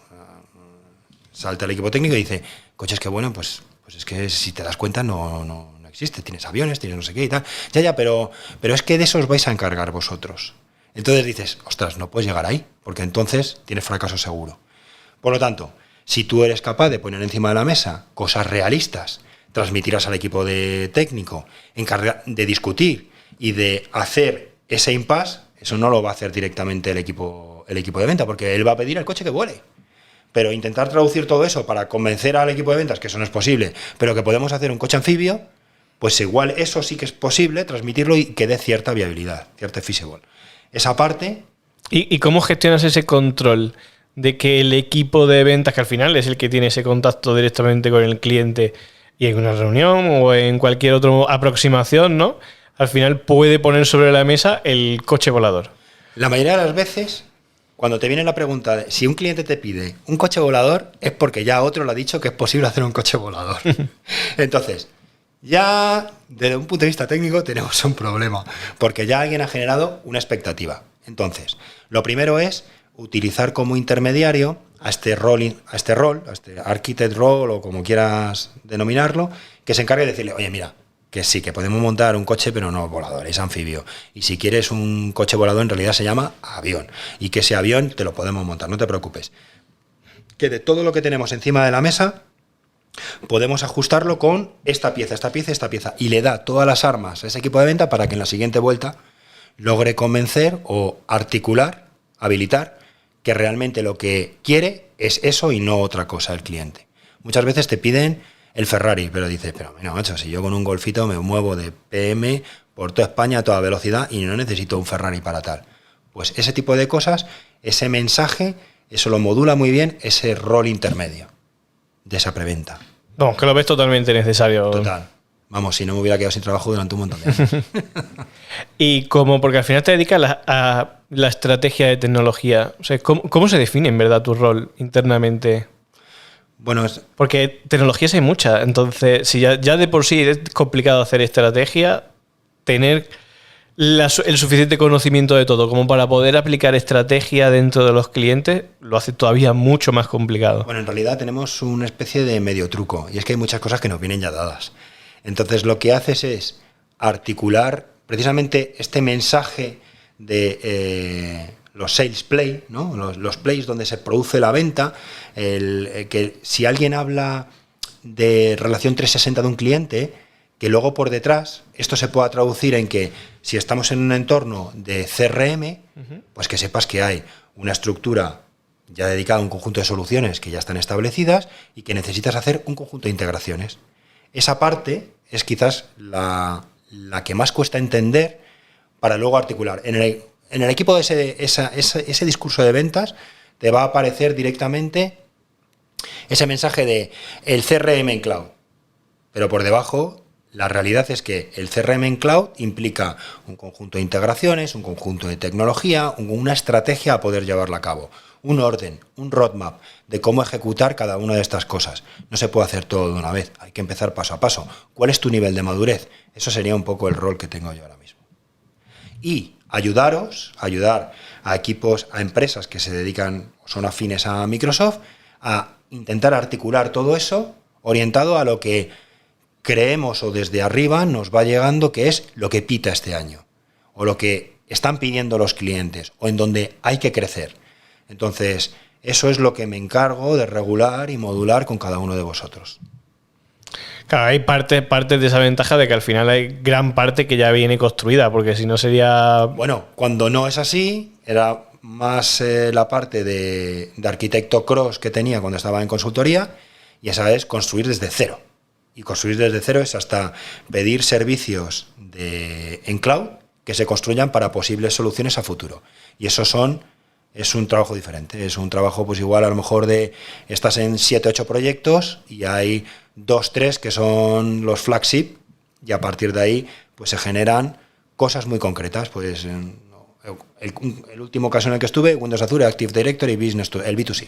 Salta el equipo técnico y dice, coches que vuelen, pues es que si te das cuenta no existe. Tienes aviones, tienes no sé qué y tal. Ya, pero es que de eso os vais a encargar vosotros. Entonces dices, ostras, no puedes llegar ahí, porque entonces tienes fracaso seguro. Por lo tanto, Si tú eres capaz de poner encima de la mesa cosas realistas, transmitirlas al equipo técnico, de discutir y de hacer ese impasse, eso no lo va a hacer directamente el equipo de venta, porque él va a pedir el coche que vuele. Pero intentar traducir todo eso para convencer al equipo de ventas que eso no es posible, pero que podemos hacer un coche anfibio, pues igual eso sí que es posible transmitirlo y que dé cierta viabilidad, cierta feasible. Esa parte... ¿Y cómo gestionas ese control de que el equipo de ventas, que al final es el que tiene ese contacto directamente con el cliente y en una reunión o en cualquier otra aproximación, ¿no?, al final puede poner sobre la mesa el coche volador? La mayoría de las veces, cuando te viene la pregunta de si un cliente te pide un coche volador, es porque ya otro le ha dicho que es posible hacer un coche volador. Entonces, ya desde un punto de vista técnico tenemos un problema, porque ya alguien ha generado una expectativa. Entonces, lo primero es utilizar como intermediario a este architect role o como quieras denominarlo, que se encargue de decirle, oye, mira, que sí, que podemos montar un coche, pero no volador, es anfibio. Y si quieres un coche volador, en realidad se llama avión. Y que ese avión te lo podemos montar, no te preocupes. Que de todo lo que tenemos encima de la mesa, podemos ajustarlo con esta pieza. Y le da todas las armas a ese equipo de venta para que en la siguiente vuelta logre convencer o articular, habilitar, que realmente lo que quiere es eso y no otra cosa el cliente. Muchas veces te piden el Ferrari, pero dices, pero mira, macho, si yo con un Golfito me muevo de PM por toda España a toda velocidad y no necesito un Ferrari para tal. Pues ese tipo de cosas, ese mensaje, eso lo modula muy bien ese rol intermedio de esa preventa. No, que lo ves totalmente necesario. Total. Vamos, si no me hubiera quedado sin trabajo durante un montón de años. Y porque al final te dedicas a la estrategia de tecnología, o sea, ¿cómo se define en verdad tu rol internamente? Bueno, porque tecnologías hay muchas, entonces si ya de por sí es complicado hacer estrategia, tener el suficiente conocimiento de todo como para poder aplicar estrategia dentro de los clientes lo hace todavía mucho más complicado. Bueno, en realidad tenemos una especie de medio truco, y es que hay muchas cosas que nos vienen ya dadas. Entonces lo que haces es articular precisamente este mensaje de los sales play, ¿no? Los plays donde se produce la venta, que si alguien habla de relación 360 de un cliente, que luego por detrás esto se pueda traducir en que si estamos en un entorno de CRM, pues que sepas que hay una estructura ya dedicada a un conjunto de soluciones que ya están establecidas y que necesitas hacer un conjunto de integraciones. Esa parte es quizás la que más cuesta entender para luego articular. En el equipo de ese discurso de ventas te va a aparecer directamente ese mensaje de el CRM en cloud. Pero por debajo, la realidad es que el CRM en cloud implica un conjunto de integraciones, un conjunto de tecnología, una estrategia a poder llevarla a cabo. Un orden, un roadmap de cómo ejecutar cada una de estas cosas. No se puede hacer todo de una vez, hay que empezar paso a paso. ¿Cuál es tu nivel de madurez? Eso sería un poco el rol que tengo yo ahora mismo. Y ayudar a equipos, a empresas que se dedican, son afines a Microsoft, a intentar articular todo eso orientado a lo que creemos o desde arriba nos va llegando que es lo que pita este año, o lo que están pidiendo los clientes, o en donde hay que crecer. Entonces, eso es lo que me encargo de regular y modular con cada uno de vosotros. Claro, hay partes de esa ventaja de que al final hay gran parte que ya viene construida, porque si no sería... Bueno, cuando no es así, era más la parte de arquitecto cross que tenía cuando estaba en consultoría, y esa es construir desde cero. Y construir desde cero es hasta pedir servicios en cloud que se construyan para posibles soluciones a futuro. Y eso es un trabajo diferente, es un trabajo pues igual a lo mejor estás en 7, 8 proyectos y hay 2, 3 que son los flagship y a partir de ahí pues se generan cosas muy concretas. Pues el último caso en el que estuve, Windows Azure, Active Directory, el B2C.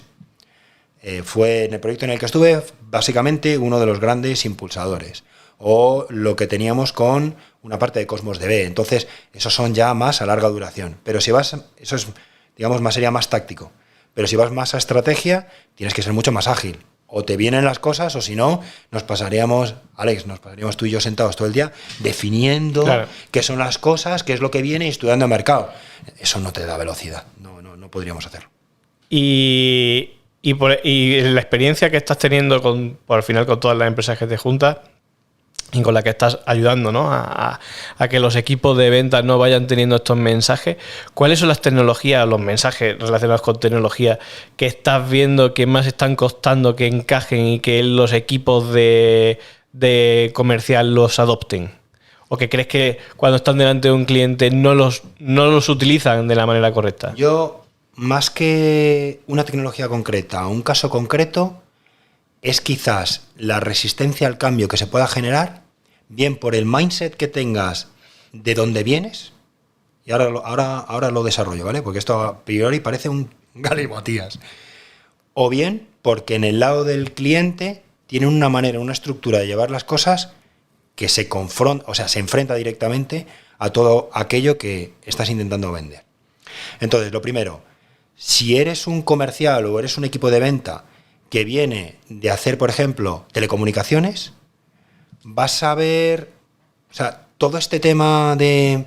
Fue en el proyecto en el que estuve básicamente uno de los grandes impulsadores. O lo que teníamos con una parte de Cosmos DB. Entonces, esos son ya más a larga duración. Pero si vas, eso es, digamos, sería más táctico. Pero si vas más a estrategia, tienes que ser mucho más ágil. O te vienen las cosas, o si no, nos pasaríamos tú y yo sentados todo el día definiendo qué son las cosas, qué es lo que viene y estudiando el mercado. Eso no te da velocidad. No podríamos hacerlo. Y Y la experiencia que estás teniendo por al final con todas las empresas que te juntas y con la que estás ayudando, ¿no? a que los equipos de ventas no vayan teniendo estos mensajes, ¿cuáles son las tecnologías, los mensajes relacionados con tecnología que estás viendo que más están costando que encajen y que los equipos de comercial los adopten? ¿O que crees que cuando están delante de un cliente no los utilizan de la manera correcta? Yo, más que una tecnología concreta, un caso concreto, es quizás la resistencia al cambio que se pueda generar, bien por el mindset que tengas de dónde vienes, y ahora lo desarrollo, ¿vale? Porque esto a priori parece un galimatías. O bien porque en el lado del cliente tiene una manera, una estructura de llevar las cosas que se confronta, o sea, se enfrenta directamente a todo aquello que estás intentando vender. Entonces, lo primero, si eres un comercial o eres un equipo de venta que viene de hacer, por ejemplo, telecomunicaciones, vas a ver, o sea, todo este tema de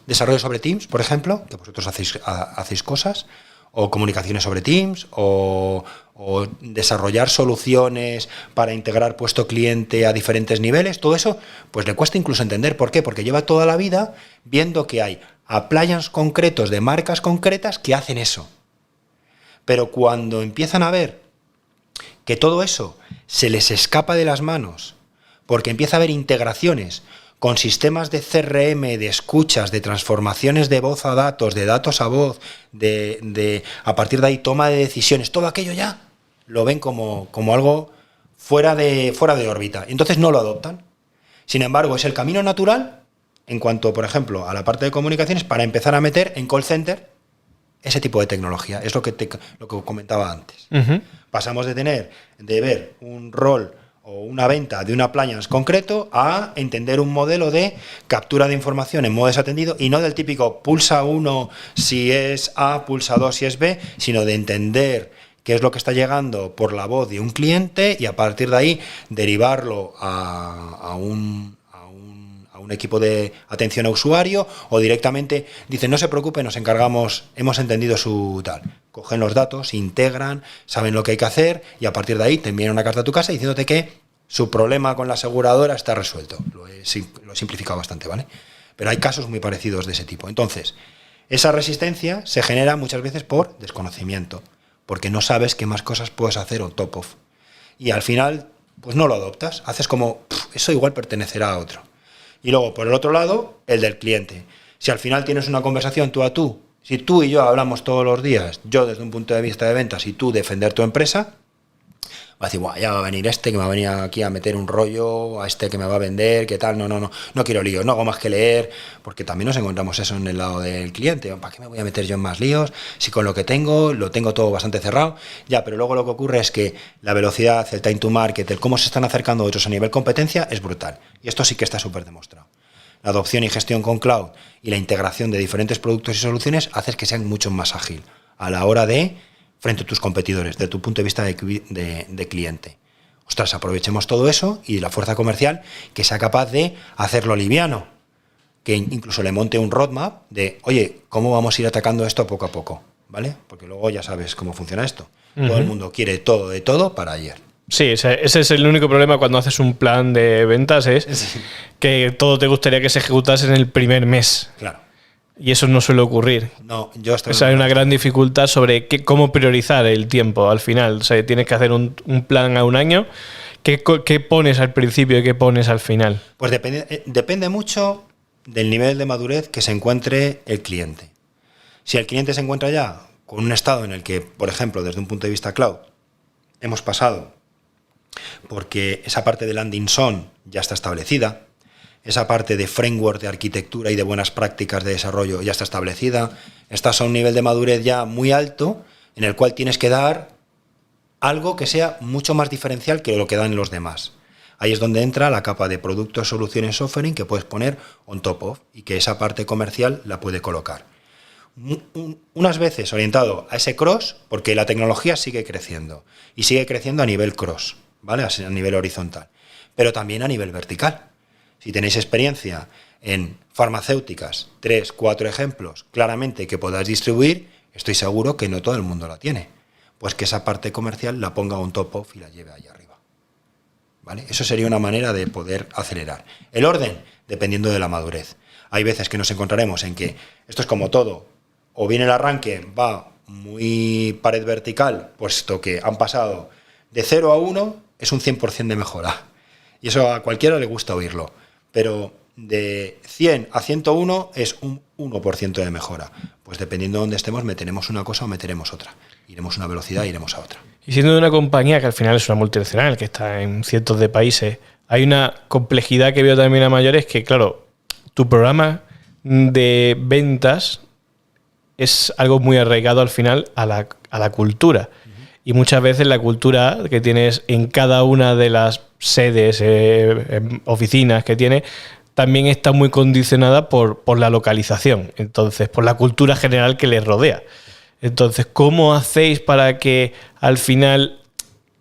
desarrollo sobre Teams, por ejemplo, que vosotros hacéis cosas, o comunicaciones sobre Teams, o desarrollar soluciones para integrar puesto cliente a diferentes niveles, todo eso, pues le cuesta incluso entender. ¿Por qué? Porque lleva toda la vida viendo que hay appliances concretos de marcas concretas que hacen eso. Pero cuando empiezan a ver que todo eso se les escapa de las manos, porque empieza a haber integraciones con sistemas de CRM, de escuchas, de transformaciones de voz a datos, de datos a voz, de a partir de ahí toma de decisiones, todo aquello ya lo ven como algo fuera de órbita. Entonces no lo adoptan. Sin embargo, es el camino natural en cuanto, por ejemplo, a la parte de comunicaciones para empezar a meter en call center ese tipo de tecnología. Es lo que comentaba antes. Uh-huh. Pasamos de ver un rol o una venta de un appliance concreto a entender un modelo de captura de información en modo desatendido, y no del típico pulsa 1 si es A, pulsa 2 si es B, sino de entender qué es lo que está llegando por la voz de un cliente y a partir de ahí derivarlo a un equipo de atención a usuario, o directamente dicen no se preocupe, nos encargamos, hemos entendido su tal. Cogen los datos, integran, saben lo que hay que hacer y a partir de ahí te envían una carta a tu casa diciéndote que su problema con la aseguradora está resuelto. Lo he simplificado bastante, ¿vale? Pero hay casos muy parecidos de ese tipo. Entonces, esa resistencia se genera muchas veces por desconocimiento, porque no sabes qué más cosas puedes hacer on top of. Y al final, pues no lo adoptas. Haces como, eso igual pertenecerá a otro. Y luego, por el otro lado, el del cliente. Si al final tienes una conversación tú a tú, si tú y yo hablamos todos los días, yo desde un punto de vista de ventas y tú defender tu empresa, va a decir, guau, ya va a venir este que me va a venir aquí a meter un rollo, a este que me va a vender, qué tal, no quiero líos, no hago más que leer, porque también nos encontramos eso en el lado del cliente. ¿Para qué me voy a meter yo en más líos? Si con lo tengo todo bastante cerrado. Ya, pero luego lo que ocurre es que la velocidad, el time to market, el cómo se están acercando otros a nivel competencia es brutal. Y esto sí que está súper demostrado. La adopción y gestión con cloud y la integración de diferentes productos y soluciones hace que sean mucho más ágil a la hora de frente a tus competidores, desde tu punto de vista de cliente. Ostras, aprovechemos todo eso y la fuerza comercial que sea capaz de hacerlo liviano, que incluso le monte un roadmap de, oye, ¿cómo vamos a ir atacando esto poco a poco? ¿Vale? Porque luego ya sabes cómo funciona esto. Uh-huh. Todo el mundo quiere todo de todo para ayer. Sí, ese es el único problema cuando haces un plan de ventas, es que todo te gustaría que se ejecutase en el primer mes. Claro. Y eso no suele ocurrir. No, yo estoy... O sea, hay una gran dificultad sobre cómo priorizar el tiempo al final. O sea, tienes que hacer un plan a un año. ¿Qué pones al principio y qué pones al final? Pues depende mucho del nivel de madurez que se encuentre el cliente. Si el cliente se encuentra ya con un estado en el que, por ejemplo, desde un punto de vista cloud, hemos pasado porque esa parte de landing zone ya está establecida, esa parte de framework de arquitectura y de buenas prácticas de desarrollo ya está establecida, estás a un nivel de madurez ya muy alto en el cual tienes que dar algo que sea mucho más diferencial que lo que dan los demás. Ahí es donde entra la capa de productos, soluciones, offering que puedes poner on top of y que esa parte comercial la puede colocar. Unas veces orientado a ese cross, porque la tecnología sigue creciendo y sigue creciendo a nivel cross, ¿vale? A nivel horizontal, pero también a nivel vertical. Si tenéis experiencia en farmacéuticas, 3, 4 ejemplos claramente que podáis distribuir, estoy seguro que no todo el mundo la tiene. pues que esa parte comercial la ponga on top of y la lleve ahí arriba. ¿Vale? Eso sería una manera de poder acelerar. El orden, dependiendo de la madurez. Hay veces que nos encontraremos en que esto es como todo, o bien el arranque va muy pared vertical, puesto que han pasado de 0 a 1, es un 100% de mejora. Y eso a cualquiera le gusta oírlo. Pero de 100 a 101 es un 1% de mejora. Pues dependiendo de dónde estemos, meteremos una cosa o meteremos otra. Iremos a una velocidad, iremos a otra. Y siendo de una compañía que al final es una multinacional, que está en cientos de países, hay una complejidad que veo también a mayores, que claro, tu programa de ventas es algo muy arraigado al final a la cultura. Y muchas veces la cultura que tienes en cada una de las sedes, oficinas que tienes, también está muy condicionada por la localización, entonces, por la cultura general que les rodea. Entonces, ¿cómo hacéis para que al final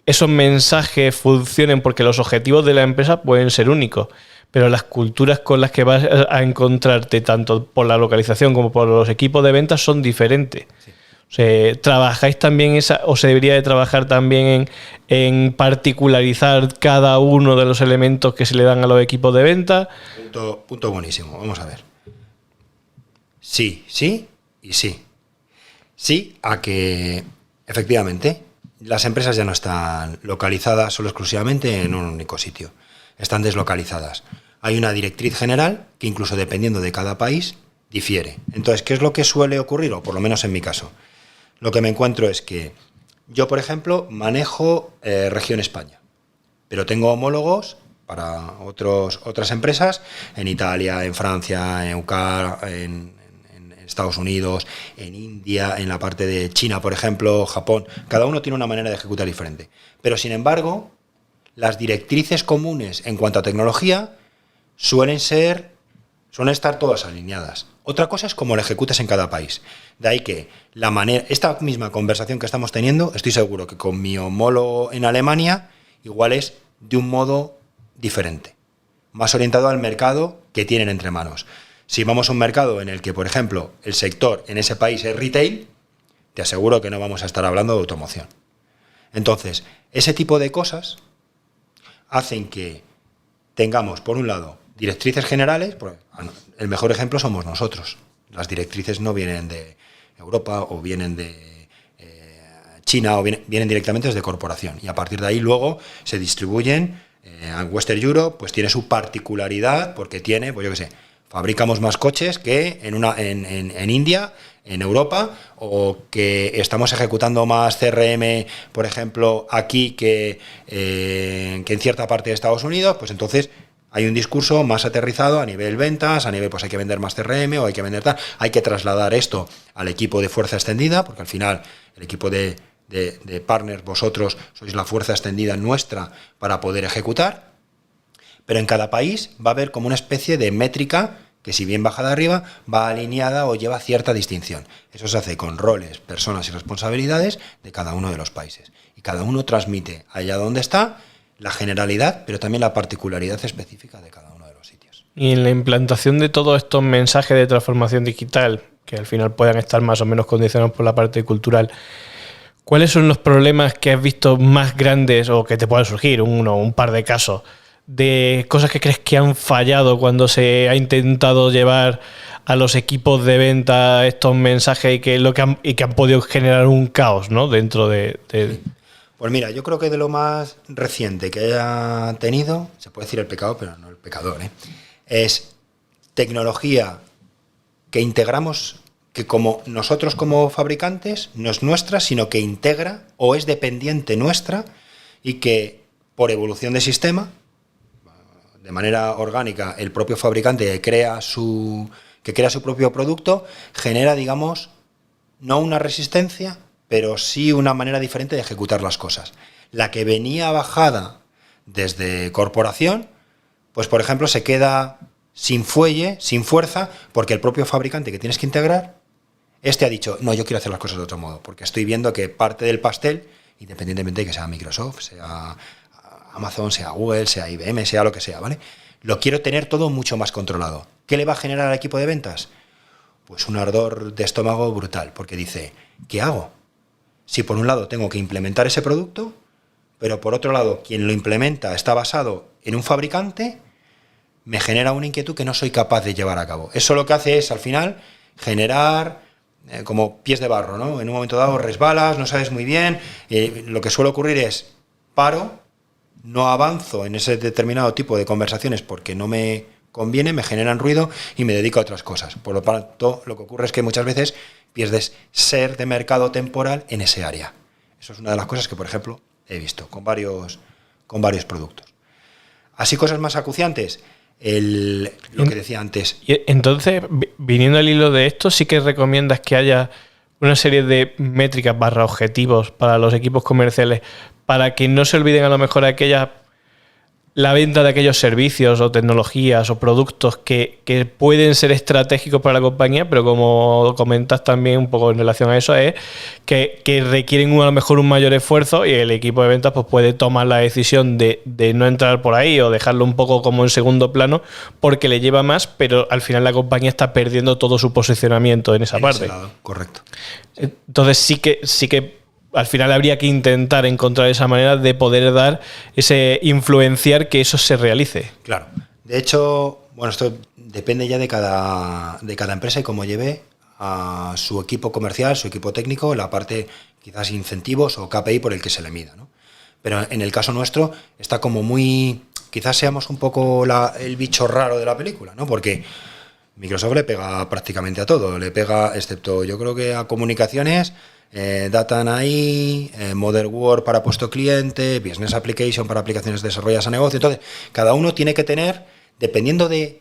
esos mensajes funcionen? Porque los objetivos de la empresa pueden ser únicos, pero las culturas con las que vas a encontrarte, tanto por la localización como por los equipos de ventas, son diferentes. Sí. O sea, ¿trabajáis también o se debería de trabajar también en particularizar cada uno de los elementos que se le dan a los equipos de venta? Punto buenísimo. Vamos a ver. Sí, sí y sí. Sí a que, efectivamente, las empresas ya no están localizadas solo exclusivamente en un único sitio. Están deslocalizadas. Hay una directriz general que incluso dependiendo de cada país difiere. Entonces, ¿qué es lo que suele ocurrir? O por lo menos en mi caso. Lo que me encuentro es que yo, por ejemplo, manejo región España, pero tengo homólogos para otras empresas en Italia, en Francia, en UK, en Estados Unidos, en India, en la parte de China, por ejemplo, Japón. Cada uno tiene una manera de ejecutar diferente. Pero, sin embargo, las directrices comunes en cuanto a tecnología suelen estar todas alineadas. Otra cosa es cómo lo ejecutas en cada país. De ahí que esta misma conversación que estamos teniendo, estoy seguro que con mi homólogo en Alemania, igual es de un modo diferente, más orientado al mercado que tienen entre manos. Si vamos a un mercado en el que, por ejemplo, el sector en ese país es retail, te aseguro que no vamos a estar hablando de automoción. Entonces, ese tipo de cosas hacen que tengamos, por un lado, directrices generales. El mejor ejemplo somos nosotros. Las directrices no vienen de Europa o vienen de China o vienen directamente desde corporación. Y a partir de ahí luego se distribuyen. Western Europe pues tiene su particularidad porque tiene, pues yo qué sé, fabricamos más coches que en India, en Europa, o que estamos ejecutando más CRM, por ejemplo, aquí que en cierta parte de Estados Unidos. Pues entonces hay un discurso más aterrizado a nivel ventas, a nivel pues hay que vender más CRM o hay que vender tal. Hay que trasladar esto al equipo de fuerza extendida, porque al final el equipo de partners, vosotros sois la fuerza extendida nuestra para poder ejecutar. Pero en cada país va a haber como una especie de métrica que, si bien baja de arriba, va alineada o lleva cierta distinción. Eso se hace con roles, personas y responsabilidades de cada uno de los países. Y cada uno transmite allá donde está la generalidad, pero también la particularidad específica de cada uno de los sitios. Y en la implantación de todos estos mensajes de transformación digital, que al final puedan estar más o menos condicionados por la parte cultural, ¿cuáles son los problemas que has visto más grandes o que te puedan surgir, un par de casos, de cosas que crees que han fallado cuando se ha intentado llevar a los equipos de venta estos mensajes y que han podido generar un caos, ¿no?, dentro de... Pues mira, yo creo que de lo más reciente que haya tenido, se puede decir el pecado, pero no el pecador, es tecnología que integramos, que como nosotros como fabricantes no es nuestra, sino que integra o es dependiente nuestra y que por evolución de sistema, de manera orgánica, el propio fabricante que crea su propio producto, genera, digamos, no una resistencia, pero sí una manera diferente de ejecutar las cosas. La que venía bajada desde corporación, pues por ejemplo se queda sin fuelle, sin fuerza, porque el propio fabricante que tienes que integrar, ha dicho, no, yo quiero hacer las cosas de otro modo, porque estoy viendo que parte del pastel, independientemente de que sea Microsoft, sea Amazon, sea Google, sea IBM, sea lo que sea, ¿vale? Lo quiero tener todo mucho más controlado. ¿Qué le va a generar al equipo de ventas? Pues un ardor de estómago brutal, porque dice, ¿qué hago? si por un lado tengo que implementar ese producto, pero por otro lado, quien lo implementa está basado en un fabricante, me genera una inquietud que no soy capaz de llevar a cabo. Eso lo que hace es, al final, generar como pies de barro, ¿no? En un momento dado resbalas, no sabes muy bien. Lo que suele ocurrir es paro, no avanzo en ese determinado tipo de conversaciones porque no me conviene, me generan ruido y me dedico a otras cosas. Por lo tanto, lo que ocurre es que muchas veces pierdes ser de mercado temporal en ese área. Eso es una de las cosas que, por ejemplo, he visto con varios productos. Así, cosas más acuciantes, lo que decía antes. Y entonces, viniendo al hilo de esto, sí que recomiendas que haya una serie de métricas / objetivos para los equipos comerciales para que no se olviden a lo mejor la venta de aquellos servicios o tecnologías o productos que pueden ser estratégicos para la compañía, pero como comentas también un poco en relación a eso, es que requieren a lo mejor un mayor esfuerzo y el equipo de ventas pues puede tomar la decisión de no entrar por ahí o dejarlo un poco como en segundo plano porque le lleva más, pero al final la compañía está perdiendo todo su posicionamiento en esa parte. Ese lado, correcto. Entonces sí que al final habría que intentar encontrar esa manera de poder dar influenciar que eso se realice. Claro. De hecho, bueno, esto depende ya de cada empresa y cómo lleve a su equipo comercial, su equipo técnico, la parte quizás incentivos o KPI por el que se le mida, ¿no? Pero en el caso nuestro está como muy... Quizás seamos un poco el bicho raro de la película, ¿no? Porque Microsoft le pega prácticamente a todo, le pega, excepto yo creo que a comunicaciones... Data and AI, Modern Work para puesto cliente, Business Application para aplicaciones desarrolladas a negocio. Entonces, cada uno tiene que tener, dependiendo de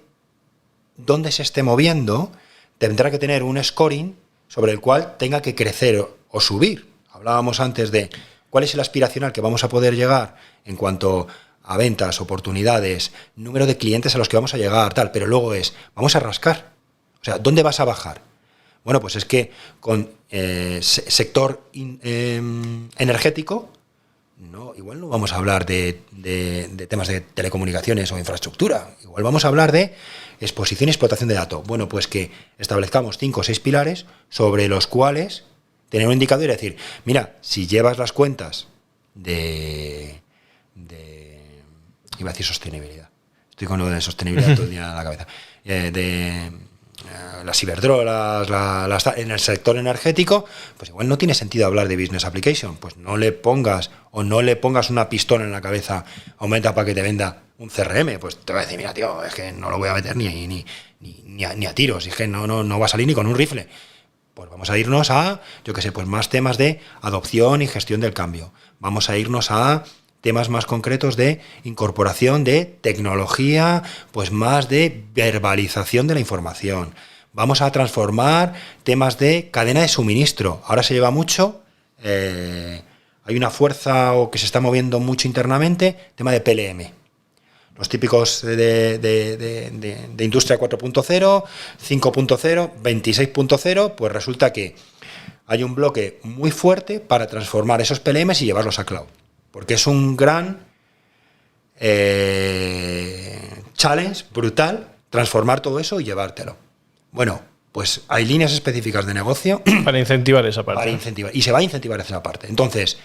dónde se esté moviendo, tendrá que tener un scoring sobre el cual tenga que crecer o subir. Hablábamos antes de cuál es el aspiracional que vamos a poder llegar en cuanto a ventas, oportunidades, número de clientes a los que vamos a llegar, tal, pero luego vamos a rascar. O sea, ¿dónde vas a bajar? Bueno, pues es que con sector energético, igual no vamos a hablar de temas de telecomunicaciones o infraestructura. Igual vamos a hablar de exposición y explotación de datos. Bueno, pues que establezcamos 5 o 6 pilares sobre los cuales tener un indicador y decir, mira, si llevas las cuentas iba a decir sostenibilidad. Estoy con lo de sostenibilidad todo el día en la cabeza. Las ciberdrogas, en el sector energético, pues igual no tiene sentido hablar de Business Application. Pues no le pongas una pistola en la cabeza, aumenta para que te venda un CRM. Pues te va a decir, mira, tío, es que no lo voy a meter ni a tiros, es que no va a salir ni con un rifle. Pues vamos a irnos a, yo qué sé, pues más temas de adopción y gestión del cambio. Vamos a irnos a temas más concretos de incorporación de tecnología, pues más de verbalización de la información. Vamos a transformar temas de cadena de suministro. Ahora se lleva mucho, hay una fuerza que se está moviendo mucho internamente, tema de PLM. Los típicos de Industria 4.0, 5.0, 26.0, pues resulta que hay un bloque muy fuerte para transformar esos PLMs y llevarlos a cloud. Porque es un gran challenge brutal transformar todo eso y llevártelo. Bueno, pues hay líneas específicas de negocio para incentivar esa parte. Y se va a incentivar esa parte. Entonces,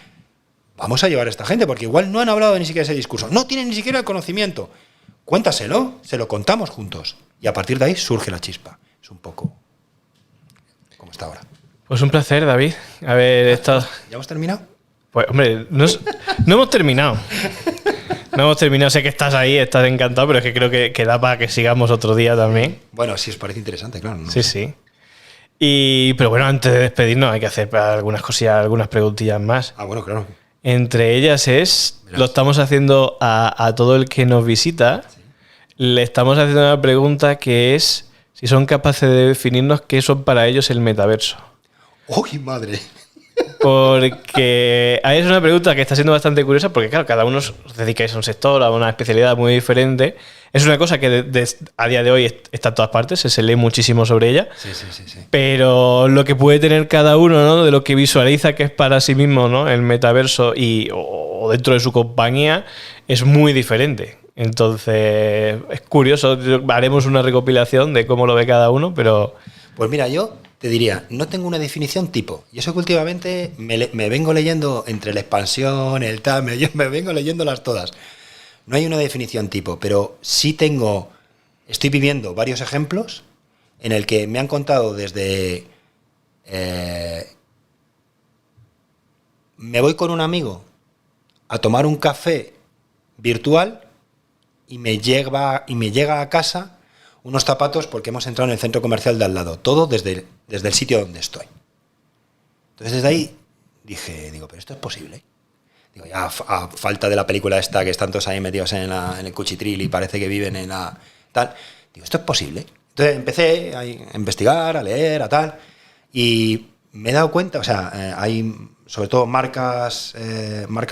vamos a llevar a esta gente, porque igual no han hablado ni siquiera de ese discurso. No tienen ni siquiera el conocimiento. Cuéntaselo, se lo contamos juntos. Y a partir de ahí surge la chispa. Es un poco como está ahora. Pues un placer, David, haber estado... ¿Ya hemos terminado? Pues, hombre, no hemos terminado. No hemos terminado. Sé que estás ahí, estás encantado, pero es que creo que da para que sigamos otro día también. Bueno, si os parece interesante, claro. ¿No? Sí. Pero bueno, antes de despedirnos hay que hacer algunas cosillas, algunas preguntillas más. Ah, bueno, claro. Entre ellas lo estamos haciendo a todo el que nos visita. Sí. Le estamos haciendo una pregunta que es si son capaces de definirnos qué son para ellos el metaverso. ¡Uy, madre! Porque ahí es una pregunta que está siendo bastante curiosa porque, claro, cada uno os dedicáis a un sector, a una especialidad muy diferente. Es una cosa que a día de hoy está en todas partes, se lee muchísimo sobre ella. Sí. Pero lo que puede tener cada uno, ¿no? De lo que visualiza que es para sí mismo, ¿no? El metaverso o dentro de su compañía es muy diferente. Entonces, es curioso. Haremos una recopilación de cómo lo ve cada uno, pero... Pues mira, yo te diría, no tengo una definición tipo. Y eso que últimamente me vengo leyendo entre la expansión, el tal, me vengo leyéndolas todas. No hay una definición tipo, pero sí estoy viviendo varios ejemplos en el que me han contado desde... me voy con un amigo a tomar un café virtual y me llega a casa unos zapatos porque hemos entrado en el centro comercial de al lado, todo desde el sitio donde estoy. Entonces desde ahí digo, pero esto es posible. Digo, ya a falta de la película esta que están todos ahí metidos en el cuchitril y parece que viven en la tal. Digo, esto es posible. Entonces empecé a investigar, a leer, a tal, y me he dado cuenta, o sea, hay sobre todo marcas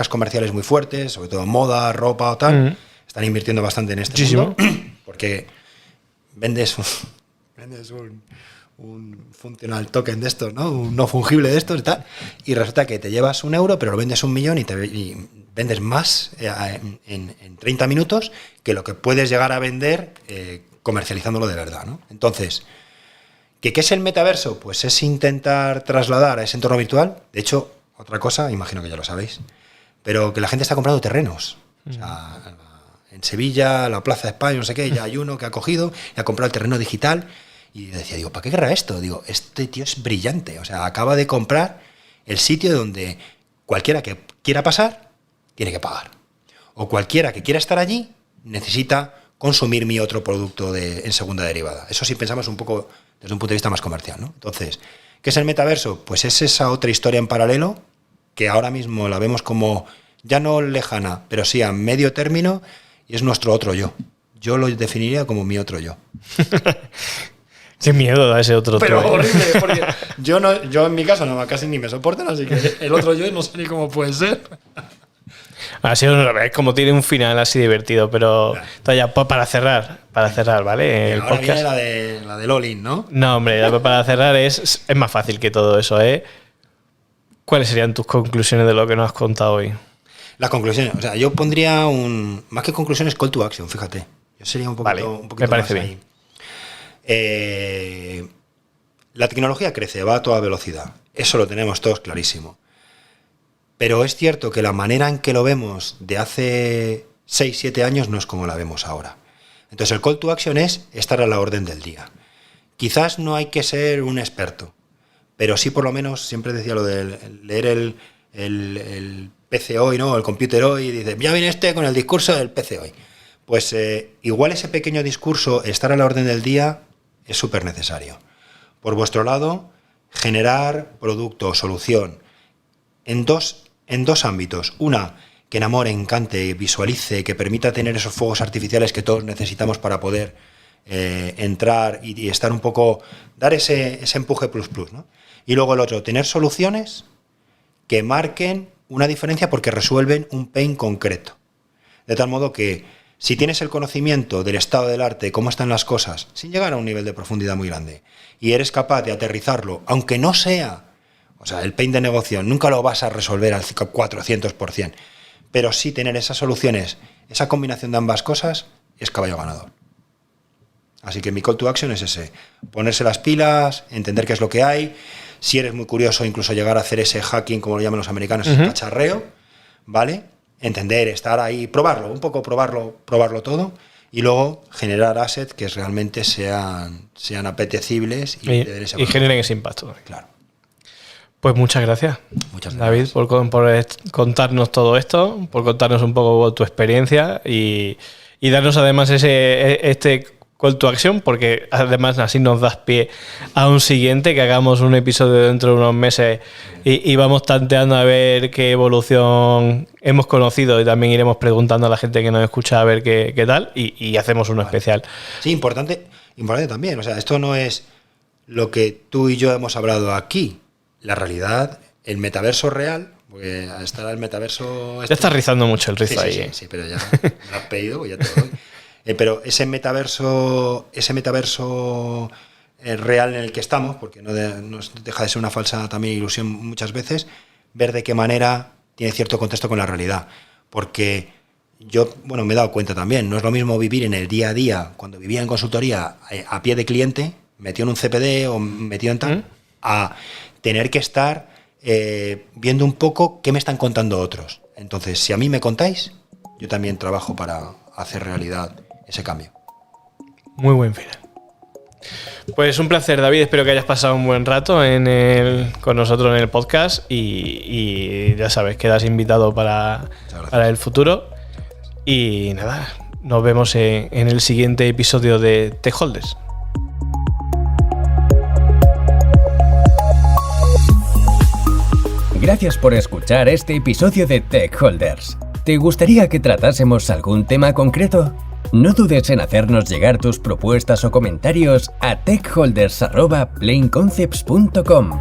comerciales muy fuertes, sobre todo moda, ropa o tal, están invirtiendo bastante en este mundo, porque vendes un funcional token de estos, ¿no? Un no fungible de estos y tal, y resulta que te llevas €1, pero lo vendes 1 millón y vendes más en 30 minutos que lo que puedes llegar a vender comercializándolo de verdad, ¿no? Entonces, ¿qué es el metaverso? Pues es intentar trasladar a ese entorno virtual. De hecho, otra cosa, imagino que ya lo sabéis, pero que la gente está comprando terrenos. O sea, en Sevilla, la Plaza de España, no sé qué, ya hay uno que ha cogido y ha comprado el terreno digital. Y decía, digo, ¿para qué querrá esto? Digo, este tío es brillante. O sea, acaba de comprar el sitio donde cualquiera que quiera pasar tiene que pagar. O cualquiera que quiera estar allí necesita consumir mi otro producto en segunda derivada. Eso sí pensamos un poco desde un punto de vista más comercial, ¿no? Entonces, ¿qué es el metaverso? Pues es esa otra historia en paralelo que ahora mismo la vemos como ya no lejana, pero sí a medio término, y es nuestro otro yo. Yo lo definiría como mi otro yo. Qué miedo da ese otro yo. Pero horrible, porque yo en mi caso casi ni me soportan, así que el otro yo no sé ni cómo puede ser. Así es como tiene un final así divertido, pero ya para cerrar, ¿vale? El ahora podcast. Viene la del all-in, ¿no? No, hombre, para cerrar es más fácil que todo eso, ¿eh? ¿Cuáles serían tus conclusiones de lo que nos has contado hoy? Las conclusiones, o sea, yo pondría más que conclusiones, call to action, fíjate. Yo sería un poquito me parece más bien. Ahí. La tecnología crece, va a toda velocidad. Eso lo tenemos todos clarísimo. Pero es cierto que la manera en que lo vemos de hace 6, 7 años no es como la vemos ahora. Entonces el call to action es estar a la orden del día. Quizás no hay que ser un experto, pero sí por lo menos, siempre decía lo de leer el PC hoy, ¿no? El computer hoy, y dice, ya viene con el discurso del PC hoy. Pues igual ese pequeño discurso, estar a la orden del día, es súper necesario. Por vuestro lado, generar producto o solución en dos ámbitos. Una, que enamore, encante, visualice, que permita tener esos fuegos artificiales que todos necesitamos para poder entrar y estar un poco, dar ese empuje plus, ¿no? Y luego el otro, tener soluciones que marquen una diferencia porque resuelven un pain concreto. De tal modo que si tienes el conocimiento del estado del arte, cómo están las cosas, sin llegar a un nivel de profundidad muy grande, y eres capaz de aterrizarlo, aunque no sea, o sea, el pain de negocio, nunca lo vas a resolver al 400%, pero sí tener esas soluciones, esa combinación de ambas cosas, es caballo ganador. Así que mi call to action es ese, ponerse las pilas, entender qué es lo que hay, si eres muy curioso, incluso llegar a hacer ese hacking, como lo llaman los americanos, ese cacharreo, ¿vale? Entender, estar ahí, probarlo todo, y luego generar assets que realmente sean apetecibles y generen ese impacto. Claro. Pues muchas gracias, David, por contarnos todo esto, por contarnos un poco tu experiencia y darnos además este call to action, porque además así nos das pie a un siguiente, que hagamos un episodio dentro de unos meses y vamos tanteando a ver qué evolución hemos conocido, y también iremos preguntando a la gente que nos escucha a ver qué tal, y hacemos uno especial. Sí, importante también. O sea, esto no es lo que tú y yo hemos hablado aquí. La realidad, el metaverso real, porque estará el metaverso... Ya estás rizando mucho el rizo ahí. Sí, pero ya me lo has pedido, pues ya te lo doy. Pero ese metaverso real en el que estamos, porque no deja de ser una falsa también ilusión muchas veces, ver de qué manera tiene cierto contexto con la realidad. Porque yo, me he dado cuenta también, no es lo mismo vivir en el día a día, cuando vivía en consultoría a pie de cliente, metido en un CPD o metido en tal, a tener que estar viendo un poco qué me están contando otros. Entonces, si a mí me contáis, yo también trabajo para hacer realidad ese cambio. Muy buen final. Pues un placer, David. Espero que hayas pasado un buen rato con nosotros en el podcast y ya sabes, quedas invitado para el futuro. Y nada, nos vemos en el siguiente episodio de Tech Holders. Gracias por escuchar este episodio de Tech Holders. ¿Te gustaría que tratásemos algún tema concreto? No dudes en hacernos llegar tus propuestas o comentarios a techholders@planeconcepts.com.